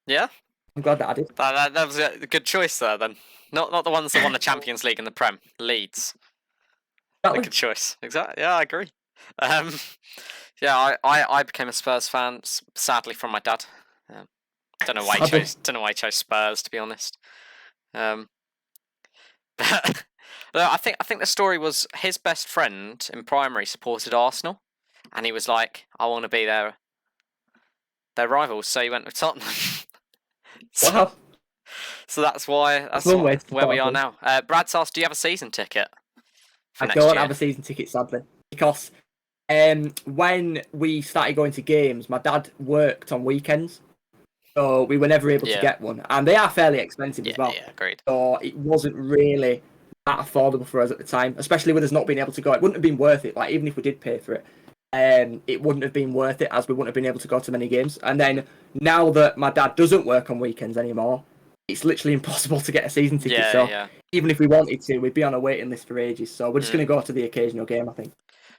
Yeah, I'm glad that I did. That was a good choice there. Then not the ones that won the Champions League and the Prem. Leeds. Exactly. A good choice. Exactly. Yeah, I agree. Yeah, I became a Spurs fan, sadly, from my dad. Don't know why he chose Spurs, to be honest. But I think the story was his best friend in primary supported Arsenal, and he was like, "I want to be their rivals," so he went with Tottenham. Wow. So that's where we are now. Brad's asked, "Do you have a season ticket?" I don't have a season ticket, sadly, because when we started going to games, my dad worked on weekends, so we were never able to get one, and they are fairly expensive as well. Yeah, agreed. So it wasn't really that affordable for us at the time, especially with us not being able to go. It wouldn't have been worth it. Like, even if we did pay for it, it wouldn't have been worth it, as we wouldn't have been able to go to many games. And then now that my dad doesn't work on weekends anymore, it's literally impossible to get a season ticket. Even if we wanted to, we'd be on a waiting list for ages. So we're just going to go to the occasional game, I think.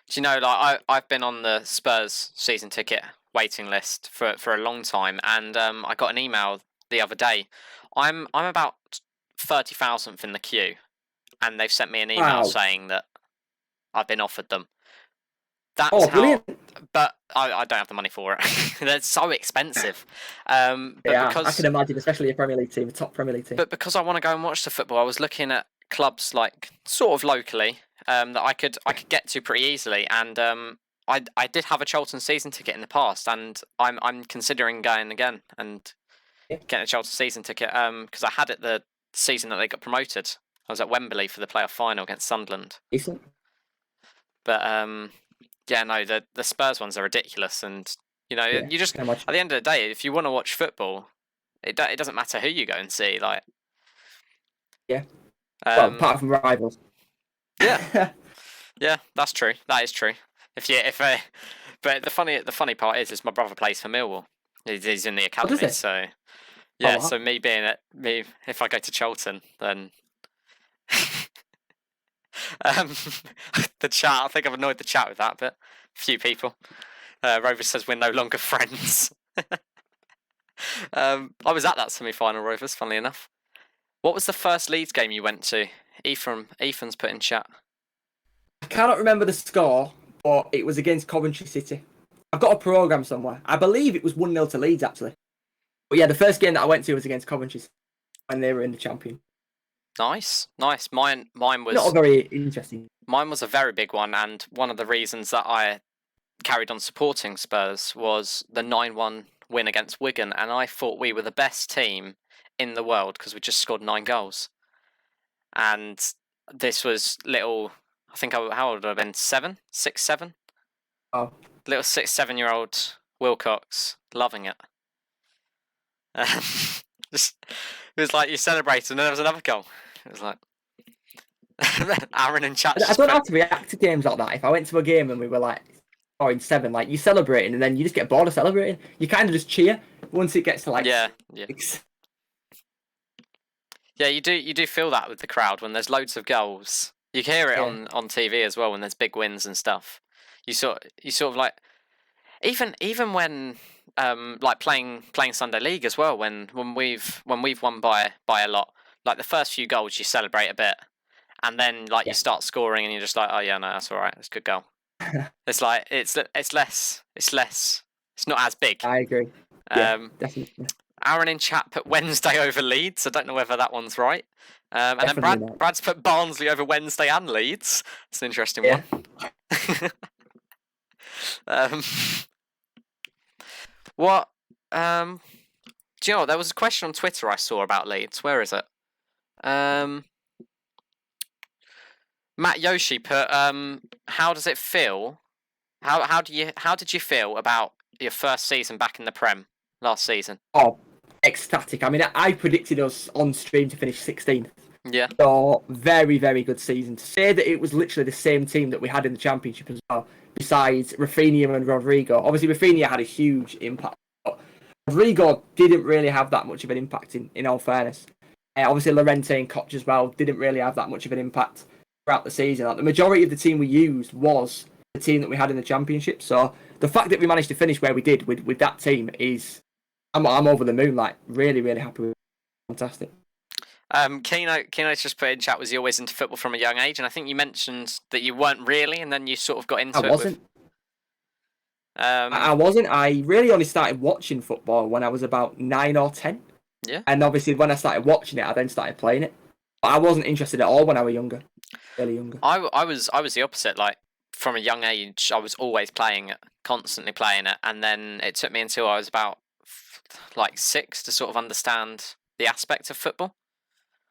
Do you know, like, I've been on the Spurs season ticket waiting list for a long time, and I got an email the other day. I'm about 30,000th in the queue, and they've sent me an email saying that I've been offered them. That's brilliant. But I don't have the money for it. They're so expensive. I can imagine, especially a Premier League team, a top Premier League team. But because I want to go and watch the football, I was looking at clubs like sort of locally that I could get to pretty easily, and I did have a Charlton season ticket in the past, and I'm considering going again and getting a Charlton season ticket because I had it the season that they got promoted. I was at Wembley for the playoff final against Sunderland. Decent. But yeah, no, the Spurs ones are ridiculous, and you know, you just at the end of the day, if you want to watch football, it doesn't matter who you go and see, like. Yeah. Well, apart from rivals. Yeah. Yeah, that's true. That is true. But But the funny part is my brother plays for Millwall. He's in the Oh, does academy, he? so yeah. wow. So me if I go to Charlton, then the chat. I think I've annoyed the chat with that, but a few people. Rovers says we're no longer friends. I was at that semi-final, Rovers. Funnily enough, what was the first Leeds game you went to? Ethan's put in chat. I cannot remember the score, but it was against Coventry City. I've got a programme somewhere. I believe it was 1-0 to Leeds, actually. But yeah, the first game that I went to was against Coventry City when they were in the Champion. Nice. Mine was not a very interesting. Mine was a very big one, and one of the reasons that I carried on supporting Spurs was the 9-1 win against Wigan, and I thought we were the best team in the world because we just scored 9 goals. And this was little, I think how old would I have been? 6, 7? Oh. Little 6, 7-year-old Willcox, loving it. It was like you celebrated, and then there was another goal. It was like Aaron in chat. I don't know how to react to games like that. If I went to a game and we were like scoring 7, like you're celebrating, and then you just get bored of celebrating. You kind of just cheer once it gets to like 6. Yeah, you do feel that with the crowd when there's loads of goals. You hear it on TV as well when there's big wins and stuff. You sort of like even when like playing Sunday League as well, when we've won by a lot, like the first few goals you celebrate a bit, and then like you start scoring and you're just like, oh yeah, no, that's all right, it's a good goal. It's like it's not as big. I agree. Definitely. Aaron in chat put Wednesday over Leeds. I don't know whether that one's right. And then Brad's put Barnsley over Wednesday and Leeds. It's an interesting one. What? Do you know what? There was a question on Twitter I saw about Leeds. Where is it? Matt Yoshi put, how does it feel? How did you feel about your first season back in the Prem last season? Oh, ecstatic. I mean, I predicted us on stream to finish 16th. Yeah. So very, very good season. To say that it was literally the same team that we had in the Championship as well, besides Rafinha and Rodrigo. Obviously, Rafinha had a huge impact, but Rodrigo didn't really have that much of an impact, in all fairness. Obviously, Llorente and Koch as well didn't really have that much of an impact throughout the season. Like, the majority of the team we used was the team that we had in the Championship. So the fact that we managed to finish where we did with that team is, I'm over the moon. Like, really, really happy with it. Fantastic. Keno's just put in chat, was he always into football from a young age? And I think you mentioned that you weren't really, and then you sort of got into it. I wasn't. I wasn't. I really only started watching football when I was about 9 or 10. Yeah. And obviously, when I started watching it, I then started playing it. But I wasn't interested at all when I was younger. Really younger. I was the opposite. Like, from a young age, I was always playing it, constantly playing it, and then it took me until I was about like 6 to sort of understand the aspect of football.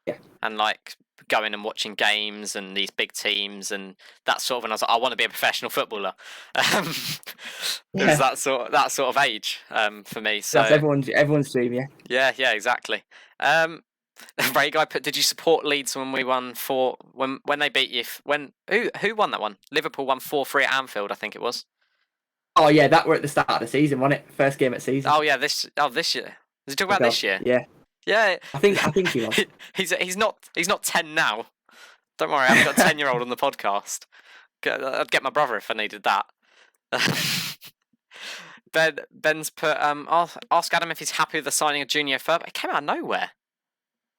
Yeah. And like going and watching games and these big teams and that sort of, and I was like, I want to be a professional footballer. It was that sort of age for me. So that's everyone's dream, yeah. Yeah, exactly. Ray Guy put, did you support Leeds when we won when they beat you? Who won that one? Liverpool won 4-3 at Anfield, I think it was. Oh yeah, that were at the start of the season, wasn't it? First game at season. Oh yeah, this year. Is he talking about this year? Yeah. Yeah, I think he was. He's not 10 now. Don't worry, I've got a 10-year-old on the podcast. I'd get my brother if I needed that. Ben's put, ask Adam if he's happy with the signing of Junior Furb. It came out of nowhere.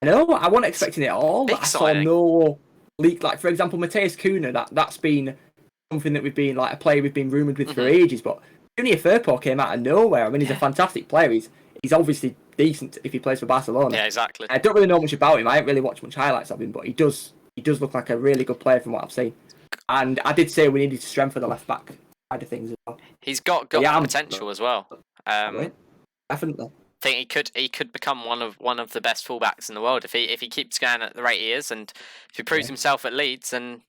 No, I wasn't expecting it at all. Big I saw signing. no leak. Like, for example, Mateus Cunha, that's been something that we've been, like, a player we've been rumoured with for ages, but Junior Firpo came out of nowhere. I mean, he's a fantastic player. He's obviously decent if he plays for Barcelona. Yeah, exactly. I don't really know much about him. I haven't really watched much highlights of him, but he does look like a really good player from what I've seen. And I did say we needed to strengthen the left back side of things as well. He's got potential as well. Definitely. I think he could become one of the best fullbacks in the world if he keeps going at the rate he is, and if he proves himself at Leeds. And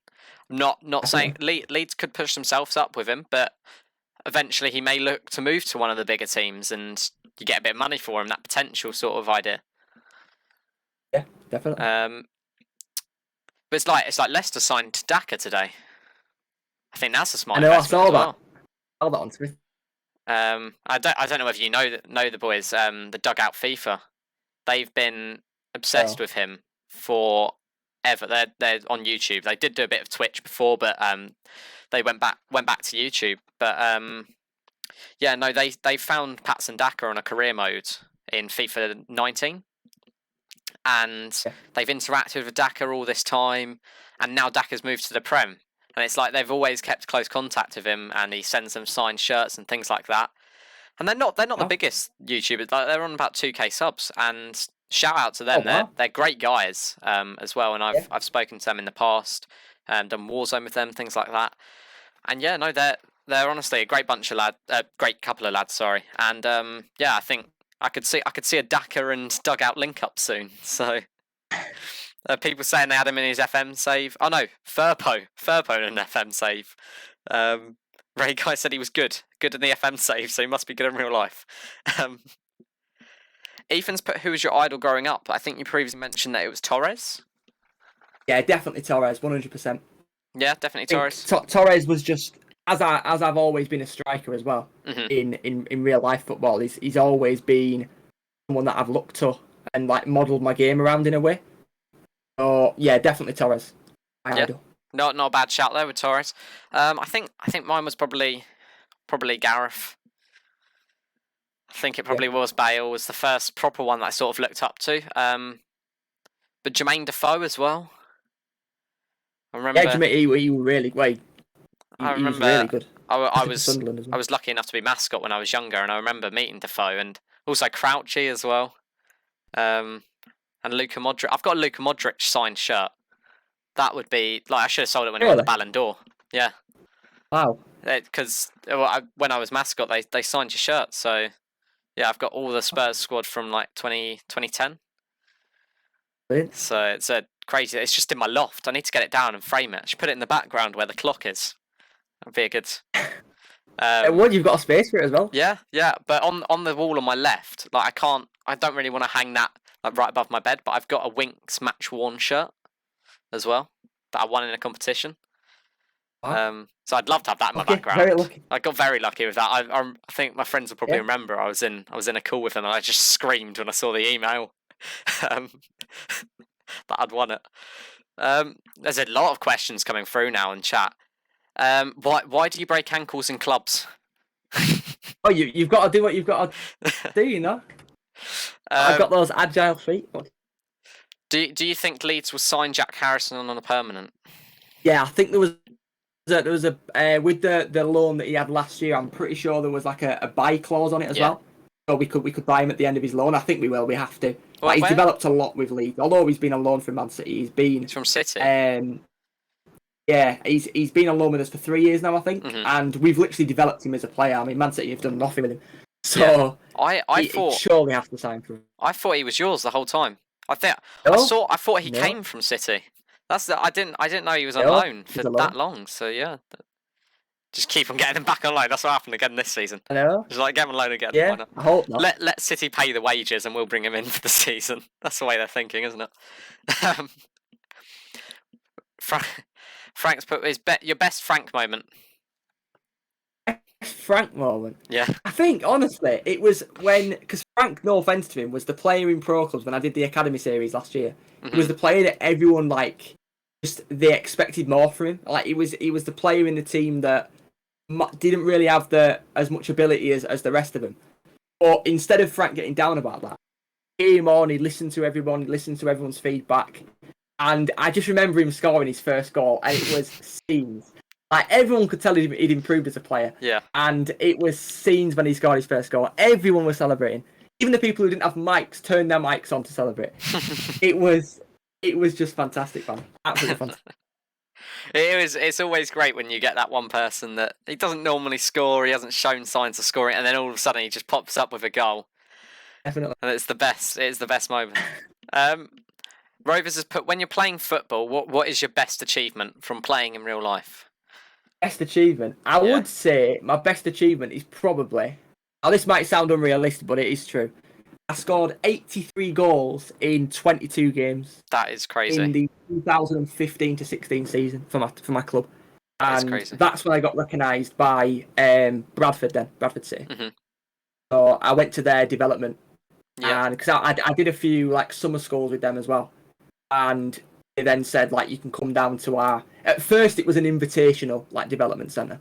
not saying Leeds could push themselves up with him, but eventually he may look to move to one of the bigger teams, and you get a bit of money for him. That potential sort of idea. Yeah, definitely. But it's like Leicester signed Daka today. I think that's a smart. I know, I saw that. Hold on, Smith. I don't know whether you know the boys. The Dugout FIFA. They've been obsessed with him forever. They're on YouTube. They did do a bit of Twitch before, but they went back to YouTube. But yeah, no, they found Patson Daka on a career mode in FIFA 19, and they've interacted with Daka all this time, and now Daka's moved to the Prem, and it's like they've always kept close contact with him, and he sends them signed shirts and things like that. And they're not the biggest YouTubers. They're on about 2K subs, and shout out to them. They're great guys as well, and I've spoken to them in the past, done Warzone with them, things like that. And yeah, no, they're honestly a great bunch of great couple of lads. Sorry, and yeah, I think I could see a Daka and Dugout link up soon. So people saying they had him in his FM save. Oh no, Furpo in an FM save. Ray Guy said he was good in the FM save, so he must be good in real life. Ethan's put, who was your idol growing up? I think you previously mentioned that it was Torres. Yeah, definitely Torres, 100%. Yeah, definitely Torres. Torres was just, as I've always been a striker as well, in real life football. He's always been someone that I've looked to and like modelled my game around in a way. So yeah, definitely Torres. Idol. Not a bad shout there with Torres. I think mine was probably Gareth. I think it probably was Bale. Was the first proper one that I sort of looked up to. But Jermaine Defoe as well. I remember. Yeah, Jermaine, he was really great. I remember. He was really good. I was lucky enough to be mascot when I was younger, and I remember meeting Defoe and also Crouchy as well. And Luka Modric. I've got a Luka Modric signed shirt. That would be like I should have sold it when he won the Ballon d'Or. Yeah. Wow. Because when I was mascot, they signed your shirt. So yeah, I've got all the Spurs squad from like 2010. Brilliant. So it's crazy. It's just in my loft. I need to get it down and frame it. I should put it in the background where the clock is. That'd be a good. Well, you've got a space for it as well. Yeah. But on the wall on my left, like I don't really want to hang that like right above my bed. But I've got a Winks match worn shirt as well that I won in a competition. So I'd love to have that in my background. Very lucky. I got very lucky with that. I think my friends will probably remember. I was in a call with them and I just screamed when I saw the email that I'd won it. There's a lot of questions coming through now in chat. Why do you break ankles in clubs? Oh, you've got to do what you've got to do, you know. I've got those agile feet. Do you think Leeds will sign Jack Harrison on a permanent? Yeah, I think there was a with the loan that he had last year. I'm pretty sure there was like a buy clause on it as well. So we could buy him at the end of his loan. I think we will. We have to. He's developed a lot with Leeds. Although he's been on loan from Man City, he's from City. Yeah, he's been on loan with us for 3 years now, I think, and we've literally developed him as a player. I mean, Man City have done nothing with him, so I thought surely have to sign for him. I thought he was yours the whole time. I thought he came from City. I didn't know he was on loan for that long. So yeah, just keep on getting him back on loan. That's what happened again this season. I know. Just like get him on loan again. Yeah, why not? I hope not. Let City pay the wages and we'll bring him in for the season. That's the way they're thinking, isn't it? Frank's put your best Frank moment. Frank moment. Yeah. I think honestly it was because Frank, no offense to him, was the player in Pro Clubs when I did the Academy series last year. He was the player that everyone they expected more from him. Like he was the player in the team that didn't really have as much ability as the rest of them. But instead of Frank getting down about that, he came on, he listened to everyone, he listened to everyone's feedback, and I just remember him scoring his first goal, and it was scenes. Like everyone could tell he'd improved as a player. Yeah. And it was scenes when he scored his first goal. Everyone was celebrating. Even the people who didn't have mics turned their mics on to celebrate. It was just fantastic, man. Absolutely fantastic. It's always great when you get that one person that he doesn't normally score, he hasn't shown signs of scoring, and then all of a sudden he just pops up with a goal. Definitely. And it's the best moment. Rovers has put, when you're playing football, what is your best achievement from playing in real life? Best achievement? I would say my best achievement is probably... Now, this might sound unrealistic, but it is true. I scored 83 goals in 22 games. That is crazy. In the 2015 to 16 season for my club. That is and crazy. that's when I got recognised by Bradford City. Mm-hmm. So I went to their development, Yeah. and because I did a few like summer schools with them as well, and they then said like you can come down to our. At first, it was an invitational like development centre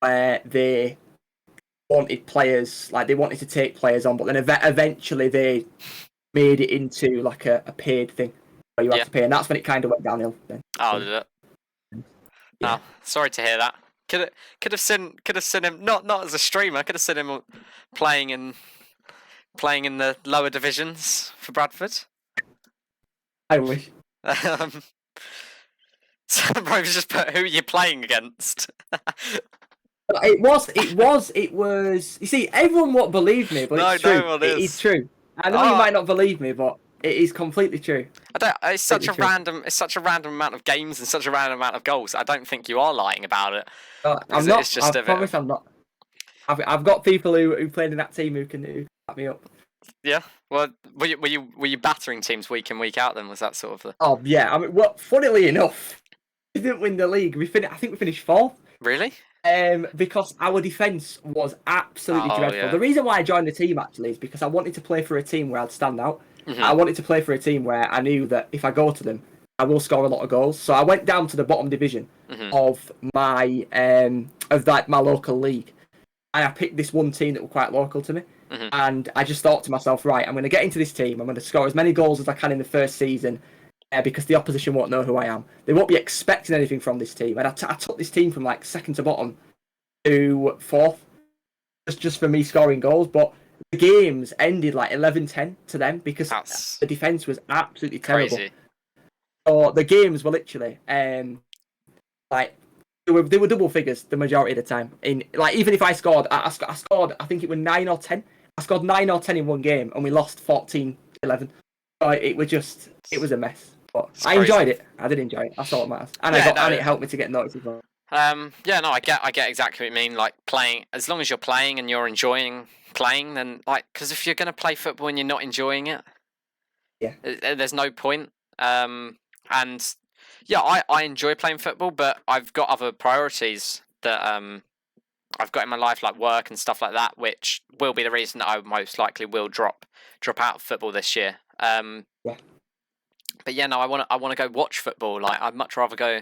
where they wanted players, like they wanted to take players on, but then eventually they made it into like a paid thing where you had to pay, and that's when it kind of went downhill. Then. Oh, did it? Yeah. Oh, sorry to hear that. Could have seen him not as a streamer. Could have seen him playing in the lower divisions for Bradford. I wish. So bro, just put who you're playing against. It was. You see, everyone won't believe me, but No, it's true. no one It is. is true. I know you might not believe me, but it is completely true. It's such a random amount of games and such a random amount of goals. I don't think you are lying about it. I'm not. It's just I promise I'm not. I've got people who played in that team who can back me up. Yeah. Well, were you battering teams week in week out? Then was that sort of the? Oh yeah. I mean, well, funnily enough, we didn't win the league. I think we finished fourth. Really? Because our defence was absolutely dreadful. Yeah. The reason why I joined the team actually is because I wanted to play for a team where I'd stand out. Mm-hmm. I wanted to play for a team where I knew that if I go to them, I will score a lot of goals. So I went down to the bottom division of my my local league, and I picked this one team that were quite local to me. And I just thought to myself, right, I'm going to get into this team. I'm going to score as many goals as I can in the first season. Because the opposition won't know who I am. They won't be expecting anything from this team. And I took this team from like second to bottom to fourth, just for me scoring goals. But the games ended like 11-10 to them because the defence was absolutely terrible. Crazy. So the games were literally like they were double figures the majority of the time. In like even if I scored, I scored I think it was 9 or 10. I scored 9 or 10 in one game, and we lost 14-11. So it was a mess. But I enjoyed it. I did enjoy it. That's all that matters. And and it helped me to get noticed as well. I get exactly what you mean. Like playing, as long as you're playing and you're enjoying playing, then like, because if you're gonna play football and you're not enjoying it, there's no point. And yeah, I enjoy playing football, but I've got other priorities that I've got in my life, like work and stuff like that, which will be the reason that I most likely will drop out of football this year. But yeah, no, I want to go watch football. Like I'd much rather go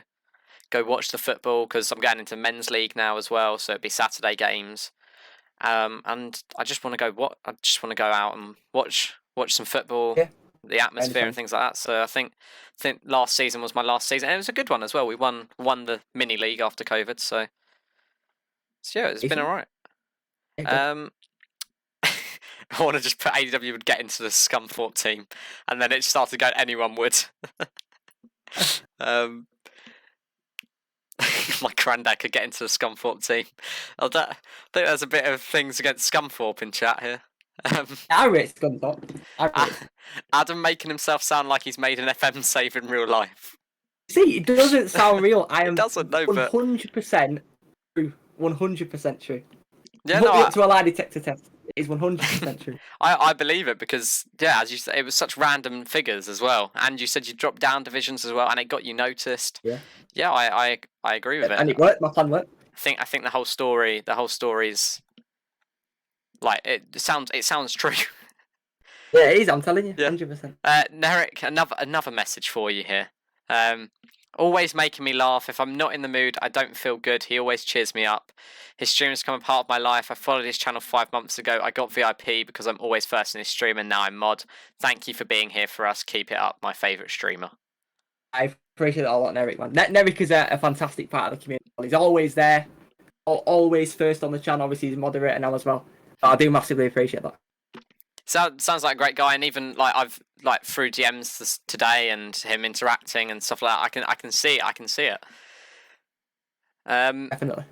watch the football because I'm going into men's league now as well, so it'd be Saturday games. And I just want to go go out and watch some football, the atmosphere and things like that. So I think last season was my last season, and it was a good one as well. We won the mini league after COVID, so yeah, it's been alright. I want to just put ADW would get into the Scunthorpe team, and then it started going, anyone would. My granddad could get into the Scunthorpe team. I think there's a bit of things against Scunthorpe in chat here. I rate Scunthorpe. Adam making himself sound like he's made an FM save in real life. See, it doesn't sound real. I am 100% true. 100% true. Yeah, Put me up to a lie detector test. It is 100% true. I believe it because, yeah, as you said, it was such random figures as well. And you said you dropped down divisions as well, and it got you noticed. Yeah, I agree with it. And it worked. My plan worked. I think the whole story's like it sounds true. Yeah, it is. I'm telling you, 100%. Nerrick, another message for you here. Always making me laugh. If I'm not in the mood, I don't feel good. He always cheers me up. His stream has become a part of my life. I followed his channel 5 months ago. I got VIP because I'm always first in his stream, and now I'm mod. Thank you for being here for us. Keep it up, my favourite streamer. I appreciate that a lot, Nerrick, man. Nerrick is a fantastic part of the community. He's always there, always first on the channel. Obviously, he's a moderator now as well. But I do massively appreciate that. Sounds like a great guy, and even like I've like through DMs today and him interacting and stuff like that. I can see it. Definitely.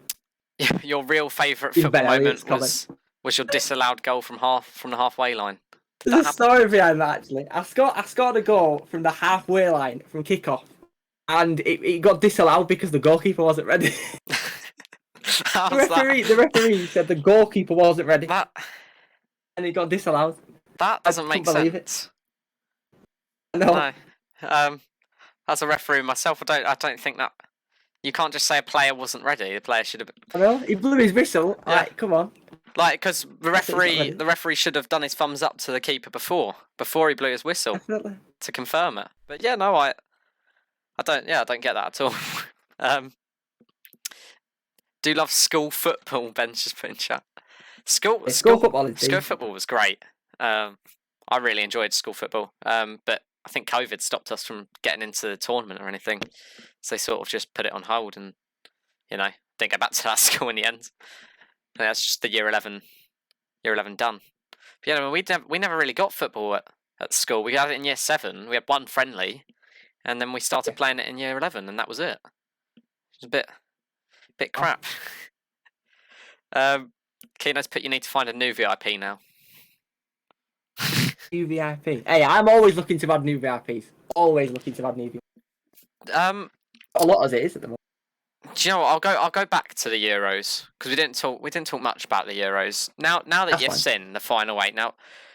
Your real favourite football moment was your disallowed goal from the halfway line. There's a story behind that actually. I scored a goal from the halfway line from kickoff, and it got disallowed because the goalkeeper wasn't ready. The referee said the goalkeeper wasn't ready. And it got disallowed. That doesn't make sense. No. As a referee myself, I don't think that You can't just say a player wasn't ready. The player should have. I know, he blew his whistle. Yeah. Like, come on. Like, because the Definitely. referee should have done his thumbs up to the keeper before he blew his whistle Definitely. to confirm it. But yeah, no, I don't get that at all. Do love school football. Ben's just put in chat. School football was great. I really enjoyed school football. But I think COVID stopped us from getting into the tournament or anything, so they sort of just put it on hold and didn't go back to that school in the end. And that's just the year 11 done. But yeah, we never really got football at school. We had it in year 7. We had one friendly, and then we started playing it in year 11, and that was it. It was a bit crap. Kino's put, you need to find a new VIP now. New VIP. Hey, I'm always looking to add new VIPs. Always looking to add new VIPs. A lot as it is at the moment. Do you know what? I'll go back to the Euros because we didn't talk much about the Euros. Now that you've seen the final 8 now,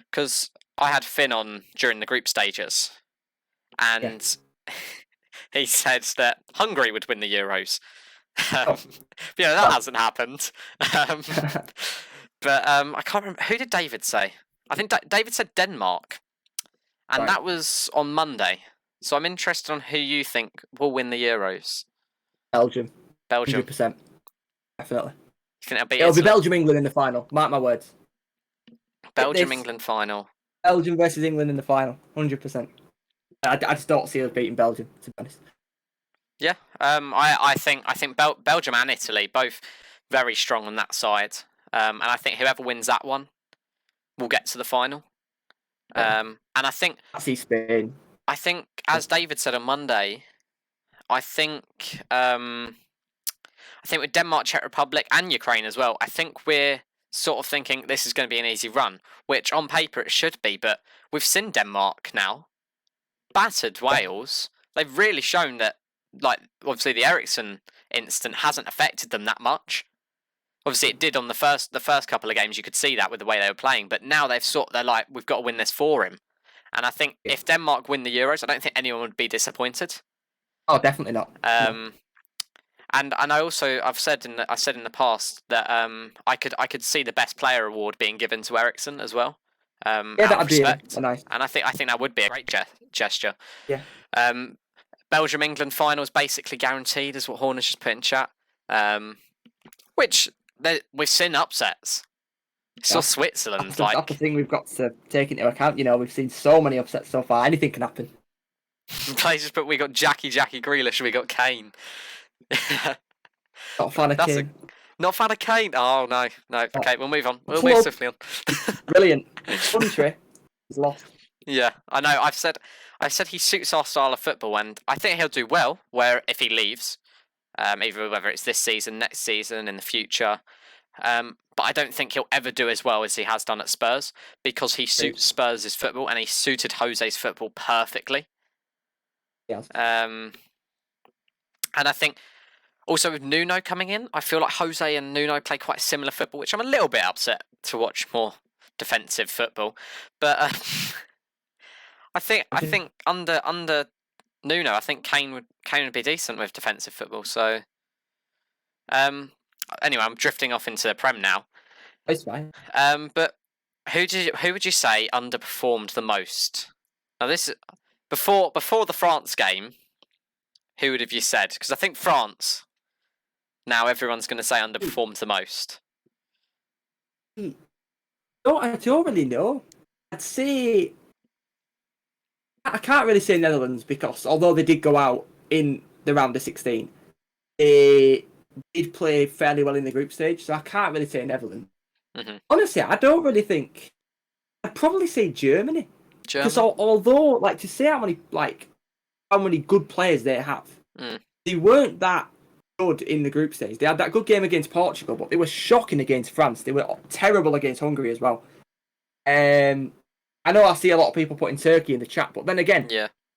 because I had Finn on during the group stages, and he said that Hungary would win the Euros. That hasn't happened. But I can't remember, who did David say? I think David said Denmark, and that was on Monday. So I'm interested on who you think will win the Euros. Belgium. 100%. Definitely. You think it'll be Belgium England in the final. Mark my words. Belgium England final. Belgium versus England in the final. 100%. I just don't see us beating Belgium, to be honest. Yeah. I think Belgium and Italy both very strong on that side. And I think whoever wins that one will get to the final. And I think I see Spain. I think, as David said on Monday, I think with Denmark, Czech Republic, and Ukraine as well, I think we're sort of thinking this is going to be an easy run, which on paper it should be, but we've seen Denmark now. Battered Wales. They've really shown that, like, obviously the Eriksen incident hasn't affected them that much. Obviously it did on the first couple of games, you could see that with the way they were playing, but now they're like, we've got to win this for him. And I think if Denmark win the Euros, I don't think anyone would be disappointed. Oh, definitely not. And I've said in the past that I could see the best player award being given to Eriksen as well. That'd be nice. And I think that would be a great gesture. Yeah. Belgium England final is basically guaranteed, is what Horner's just put in chat. Which we've seen upsets. It's not Switzerland. That's the thing we've got to take into account. We've seen so many upsets so far. Anything can happen. Places, but we got Jackie Grealish, we got Kane. Not a fan of Kane. Not a fan of Kane. Oh no. Okay, we'll move on. We'll move swiftly on. Brilliant. Country is lost. Yeah, I know. I've said he suits our style of football, and I think he'll do well. Where if he leaves, either whether it's this season, next season, in the future. But I don't think he'll ever do as well as he has done at Spurs, because he suits Spurs' football, and he suited Jose's football perfectly. Yes. And I think also with Nuno coming in, I feel like Jose and Nuno play quite similar football, which I'm a little bit upset to watch more defensive football. But I think under Nuno, I think Kane would be decent with defensive football. So anyway, I'm drifting off into the Prem now. It's fine. But who would you say underperformed the most? Now this is before the France game. Who would have you said? Because I think France, now everyone's going to say underperformed the most. I don't really know. I'd say I can't really say Netherlands, because although they did go out in the round of 16, they did play fairly well in the group stage, so I can't really say Netherlands. Mm-hmm. Honestly, I don't really think. I'd probably say Germany. Because although, to say how many good players they have, they weren't that good in the group stage. They had that good game against Portugal, but they were shocking against France. They were terrible against Hungary as well. I know I see a lot of people putting Turkey in the chat, but then again,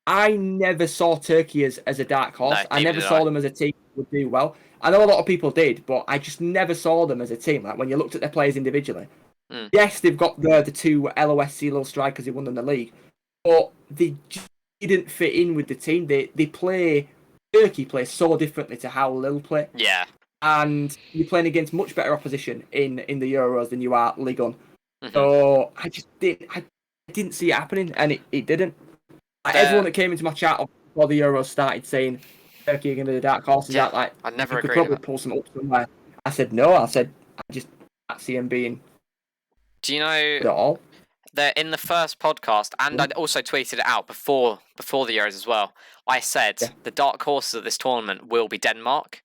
I never saw Turkey as a dark horse. No, I never saw them as a team that would do well. I know a lot of people did, but I just never saw them as a team. Like when you looked at their players individually, yes, they've got the two LOSC little strikers who won them the league, but they didn't fit in with the team. They play Turkey plays so differently to how Lille play. Yeah. And you're playing against much better opposition in the Euros than you are Ligue 1. Mm-hmm. So I didn't see it happening, and it didn't. Everyone that came into my chat before the Euros started saying Turkey are going to be the dark horses. Yeah, Like, I never you could agree probably with that. pull some up somewhere. I said no. I said I just can't see them being. Do you know at all? that in the first podcast, and I also tweeted it out before the Euros as well, I said the dark horses of this tournament will be Denmark.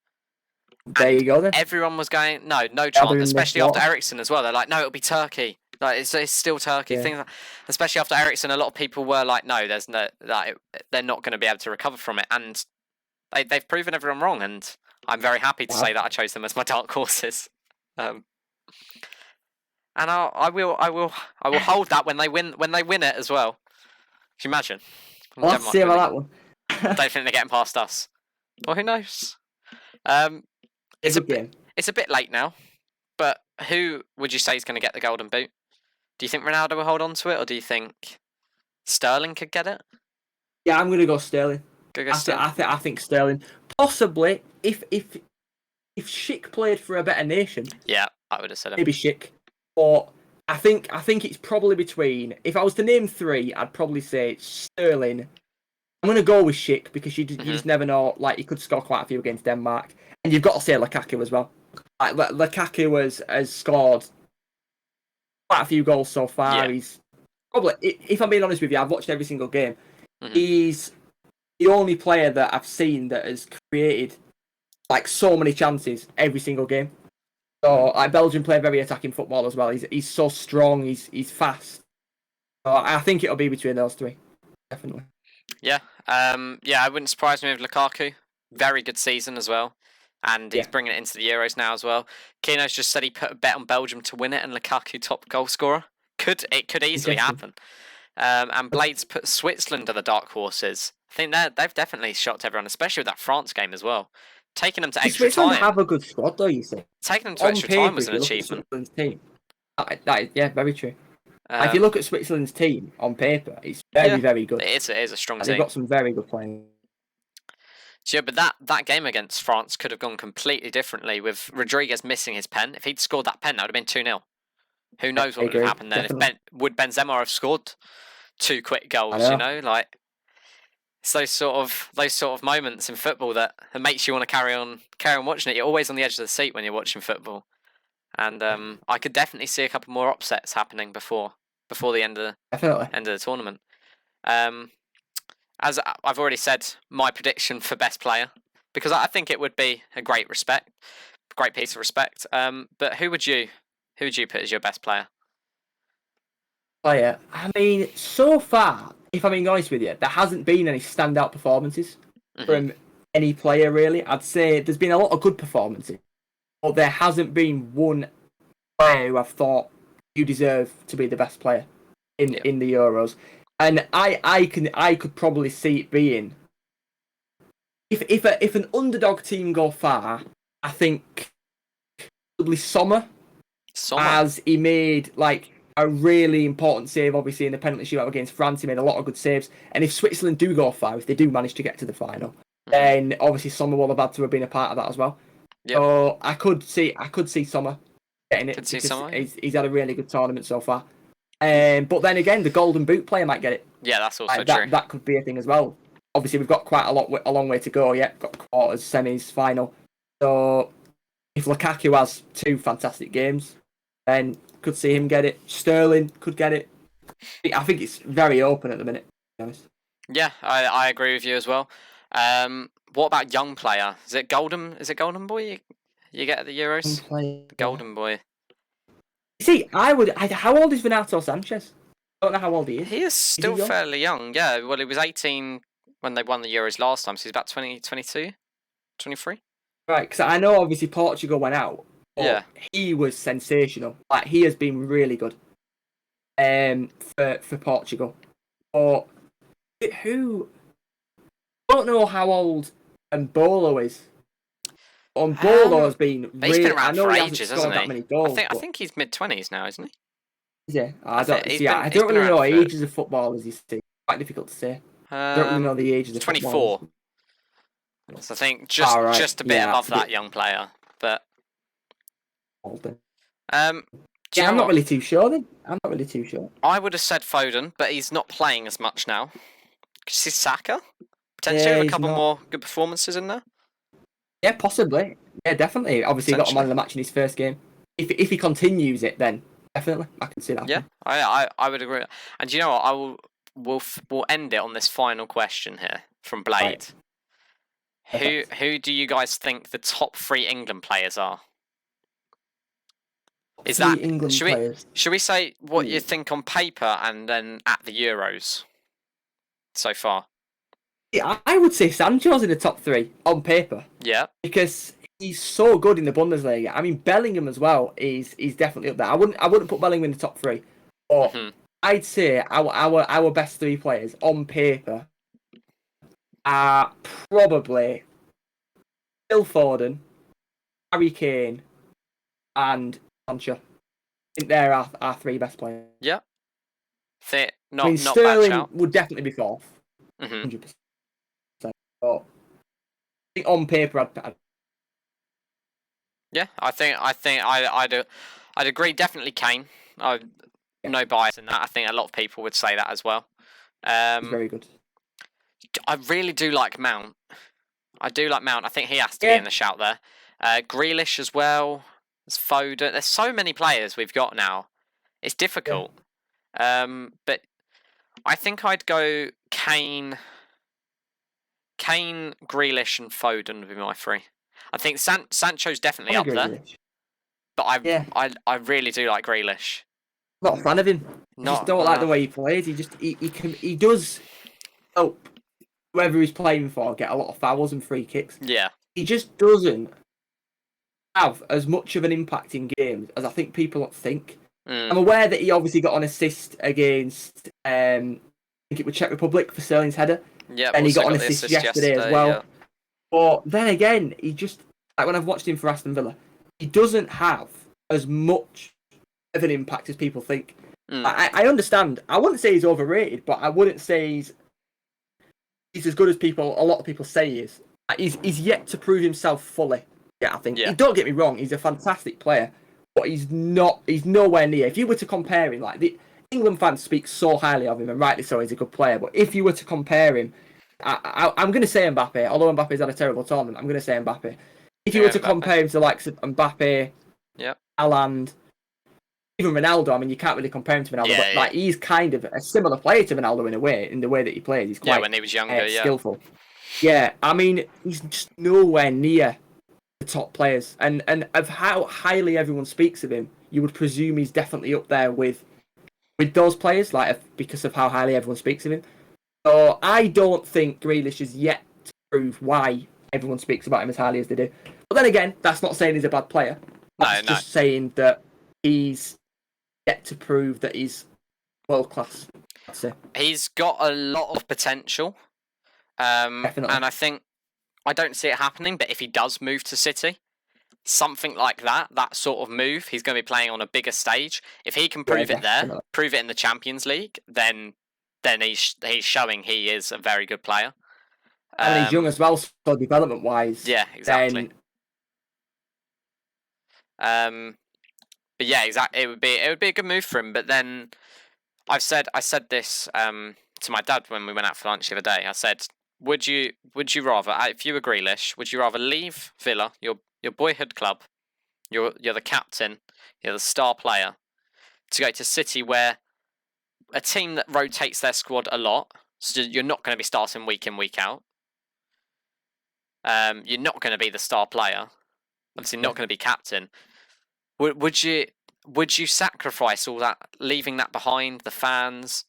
There you go then. Everyone was going, no chance, especially after Ericsson as well. They're like, no, it'll be Turkey. Like it's still Turkey. Yeah. Things like, especially after Ericsson, a lot of people were like, no, there's no, like, they're not going to be able to recover from it, and they've proven everyone wrong. And I'm very happy to say that I chose them as my dark horses. And I will hold that when they win it as well. Can you imagine? Let's see about that one. I don't think they're getting past us. Well, who knows? It's a bit late now, but who would you say is going to get the Golden Boot? Do you think Ronaldo will hold on to it, or do you think Sterling could get it? Yeah, I'm going to go Sterling. I think Sterling. Possibly, if Schick played for a better nation. Yeah, I would have said it. Maybe Schick. But I think it's probably between. If I was to name three, I'd probably say Sterling. I'm going to go with Schick because you just never know. Like, he could score quite a few against Denmark. And you've got to say Lukaku as well. Like, Lukaku has scored quite a few goals so far. Yeah. He's probably, if I'm being honest with you, I've watched every single game. He's the only player that I've seen that has created like so many chances every single game. So Belgium play very attacking football as well. He's so strong. He's fast. So I think it'll be between those three, definitely. Yeah. It wouldn't surprise me with Lukaku. Very good season as well. And he's bringing it into the Euros now as well. Keno's just said he put a bet on Belgium to win it, and Lukaku top goal scorer. It could easily happen. And Blades put Switzerland are the dark horses. I think they've definitely shocked everyone, especially with that France game as well. Taking them to extra time. Switzerland have a good squad, though. You see, taking them to extra time was an achievement. Switzerland's team. Yeah, very true. If you look at Switzerland's team on paper, it's very good. It is a strong team. They've got some very good players. Yeah, but that game against France could have gone completely differently with Rodriguez missing his pen. If he'd scored that pen, that would have been 2-0. Who knows what would have happened then? Would Benzema have scored 2 quick goals? You know, like it's those sort of moments in football that makes you want to carry on watching it. You're always on the edge of the seat when you're watching football, and I could definitely see a couple more upsets happening before the end of the tournament. As I've already said, my prediction for best player, because I think it would be a great piece of respect. But who would you put as your best player? I mean, so far, if I'm being honest with you, there hasn't been any standout performances from any player really. I'd say there's been a lot of good performances, but there hasn't been one player who I've thought you deserve to be the best player in the Euros. And I could probably see it being if an underdog team go far, I think probably Sommer, as he made like a really important save, obviously in the penalty shootout against France. He made a lot of good saves, and if Switzerland do go far, if they do manage to get to the final, then obviously Sommer will have had to have been a part of that as well. Yep. So I could see Sommer getting it. He's had a really good tournament so far. But then again, the Golden Boot player might get it. Yeah, that's also true. That could be a thing as well. Obviously, we've got quite a long way to go yet. Got quarters, semis, final. So if Lukaku has 2 fantastic games, then could see him get it. Sterling could get it. I think it's very open at the minute, to be honest. Yeah, I agree with you as well. What about young player? Is it Golden Boy? You get at the Euros? The Golden Boy. See, how old is Renato Sanchez? I don't know how old he is. He is still fairly young, yeah. Well, he was 18 when they won the Euros last time, so he's about 22, 23. Right, because I know obviously Portugal went out. But he was sensational. Like, he has been really good for Portugal. But I don't know how old Mbolo is. Mbolo has been really... He's been around for ages, hasn't he? That many goals, I think he's mid-20s now, isn't he? Yeah, I don't really know ages of footballers, you see. Quite difficult to say. I don't really know the ages of 24. So I think just a bit above that young player, but Holden. I'm not really too sure then. I'm not really too sure. I would have said Foden, but he's not playing as much now. Could you see Saka? Potentially have a couple more good performances in there. Yeah, possibly. Yeah, definitely. Obviously, he got a man of the match in his first game. If he continues it, then definitely I can see that. Yeah, I would agree. And you know what? We'll end it on this final question here from Blade. Right. Who do you guys think the top 3 England players are? Is that England players? Should we say what you think on paper and then at the Euros so far? Yeah, I would say Sancho's in the top 3 on paper. Yeah, because he's so good in the Bundesliga. I mean, Bellingham as well is definitely up there. I wouldn't put Bellingham in the top 3, but I'd say our best 3 players on paper are probably Phil Foden, Harry Kane, and Sancho. I think they're our 3 best players. Yeah. Not Sterling would definitely be 4th. 100%. But I think on paper, yeah, I'd agree. Definitely Kane. No bias in that. I think a lot of people would say that as well. Very good. I really do like Mount. I think he has to be in the shout there. Grealish as well. There's Foden. There's so many players we've got now. It's difficult. Yeah. But I think I'd go Kane, Grealish, and Foden would be my 3. I think Sancho's definitely up there. But I really do like Grealish. Not a fan of him. Just don't like the way he plays. He does help whoever he's playing for get a lot of fouls and free kicks. Yeah. He just doesn't have as much of an impact in games as I think people think. I'm aware that he obviously got an assist against I think it was Czech Republic for Sterling's header. Yeah, and he got an assist yesterday as well. Yeah. But then again, he just, like when I've watched him for Aston Villa, he doesn't have as much of an impact as people think. I understand. I wouldn't say he's overrated, but I wouldn't say he's as good as a lot of people say he is. He's yet to prove himself fully. Yeah, I think. Yeah. Don't get me wrong, he's a fantastic player, but he's nowhere near. If you were to compare him, like the England fans speak so highly of him, and rightly so, he's a good player. But if you were to compare him, I'm going to say Mbappe. Although Mbappe's had a terrible tournament, I'm going to say Mbappe. If you were to compare him to like Mbappe, Haaland, even Ronaldo, I mean, you can't really compare him to Ronaldo, but like he's kind of a similar player to Ronaldo in the way that he plays. He's quite when he was younger, skillful. Yeah, I mean, he's just nowhere near the top players, and of how highly everyone speaks of him, you would presume he's definitely up there with those players, like because of how highly everyone speaks of him. So I don't think Grealish is yet to prove why everyone speaks about him as highly as they do. But then again, that's not saying he's a bad player. That's just saying that he's yet to prove that he's world class. That's it. He's got a lot of potential. Definitely. And I don't see it happening, but if he does move to City, something like that sort of move, he's going to be playing on a bigger stage. If he can prove it there, prove it in the Champions League, then he's showing he is a very good player. And he's young as well, so development-wise. Yeah, exactly. But yeah, exactly. It would be a good move for him. But then I said this to my dad when we went out for lunch the other day. I said, would you rather, if you were Grealish, would you rather leave Villa, your boyhood club, you're the captain, you're the star player, to go to City, where a team that rotates their squad a lot, so you're not going to be starting week in, week out. You're not going to be the star player. Obviously, not going to be captain. Would you sacrifice all that, leaving that behind, the fans,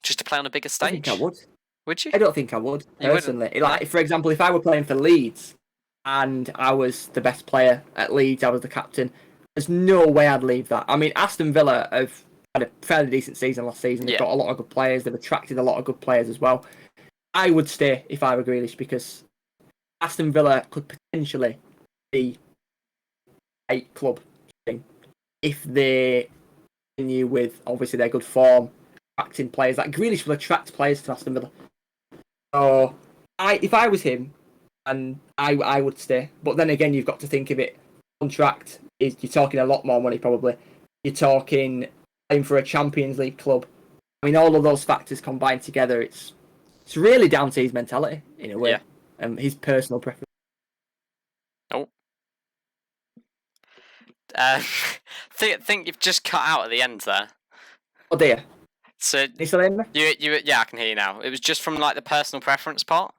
just to play on a bigger stage? I think I would. Would you? I don't think I would, personally. Like, for example, if I were playing for Leeds and I was the best player at Leeds, I was the captain, there's no way I'd leave that. I mean, Aston Villa have had a fairly decent season last season. They've got a lot of good players. They've attracted a lot of good players as well. I would stay if I were Grealish, because Aston Villa could potentially be a club if they continue with, obviously, their good form, attracting players. Like, Grealish will attract players to Aston Villa. So, if I was him, and I would stay. But then again, you've got to think of it. Contract is you're talking a lot more money probably. You're talking playing for a Champions League club. I mean, all of those factors combined together, it's really down to his mentality in a way, and his personal preference. Oh, think you've just cut out at the end there. Oh dear. So you still in there? Yeah, I can hear you now. It was just from like the personal preference part.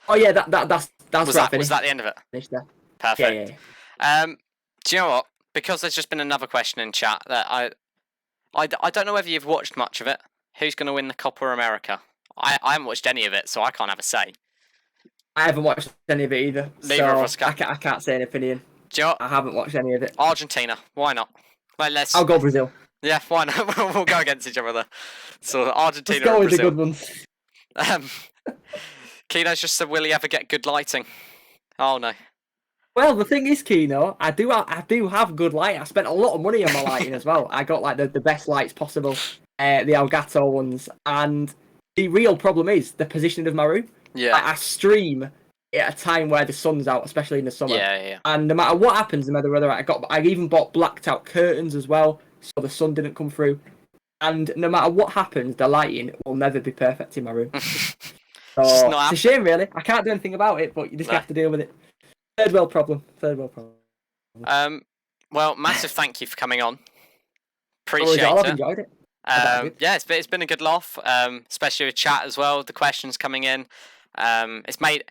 Oh yeah, that's was that the end of it? Finished there. Perfect. Yeah. Do you know what? Because there's just been another question in chat that I don't know whether you've watched much of it. Who's going to win the Copa America? I haven't watched any of it, so I can't have a say. I haven't watched any of it either. Neither of us can. I can't say an opinion. Do you know what? I haven't watched any of it. Argentina. Why not? Like, I'll go Brazil. Yeah, why not? We'll go against each other. So Argentina. Let's go with Brazil. The good ones. Kino's just said, will he ever get good lighting? Oh no. Well, the thing is, Kino, I do have good light. I spent a lot of money on my lighting as well. I got like the best lights possible, the Elgato ones, and the real problem is the positioning of my room. Yeah. I stream at a time where the sun's out, especially in the summer. Yeah. And no matter what happens, no matter whether I even bought blacked out curtains as well, so the sun didn't come through. And no matter what happens, the lighting will never be perfect in my room. So it's a shame, really. I can't do anything about it, but you just have to deal with it. Third world problem. Well, massive thank you for coming on. Appreciate it. I've enjoyed it. Yeah, it's been a good laugh, especially with chat as well. The questions coming in, it's made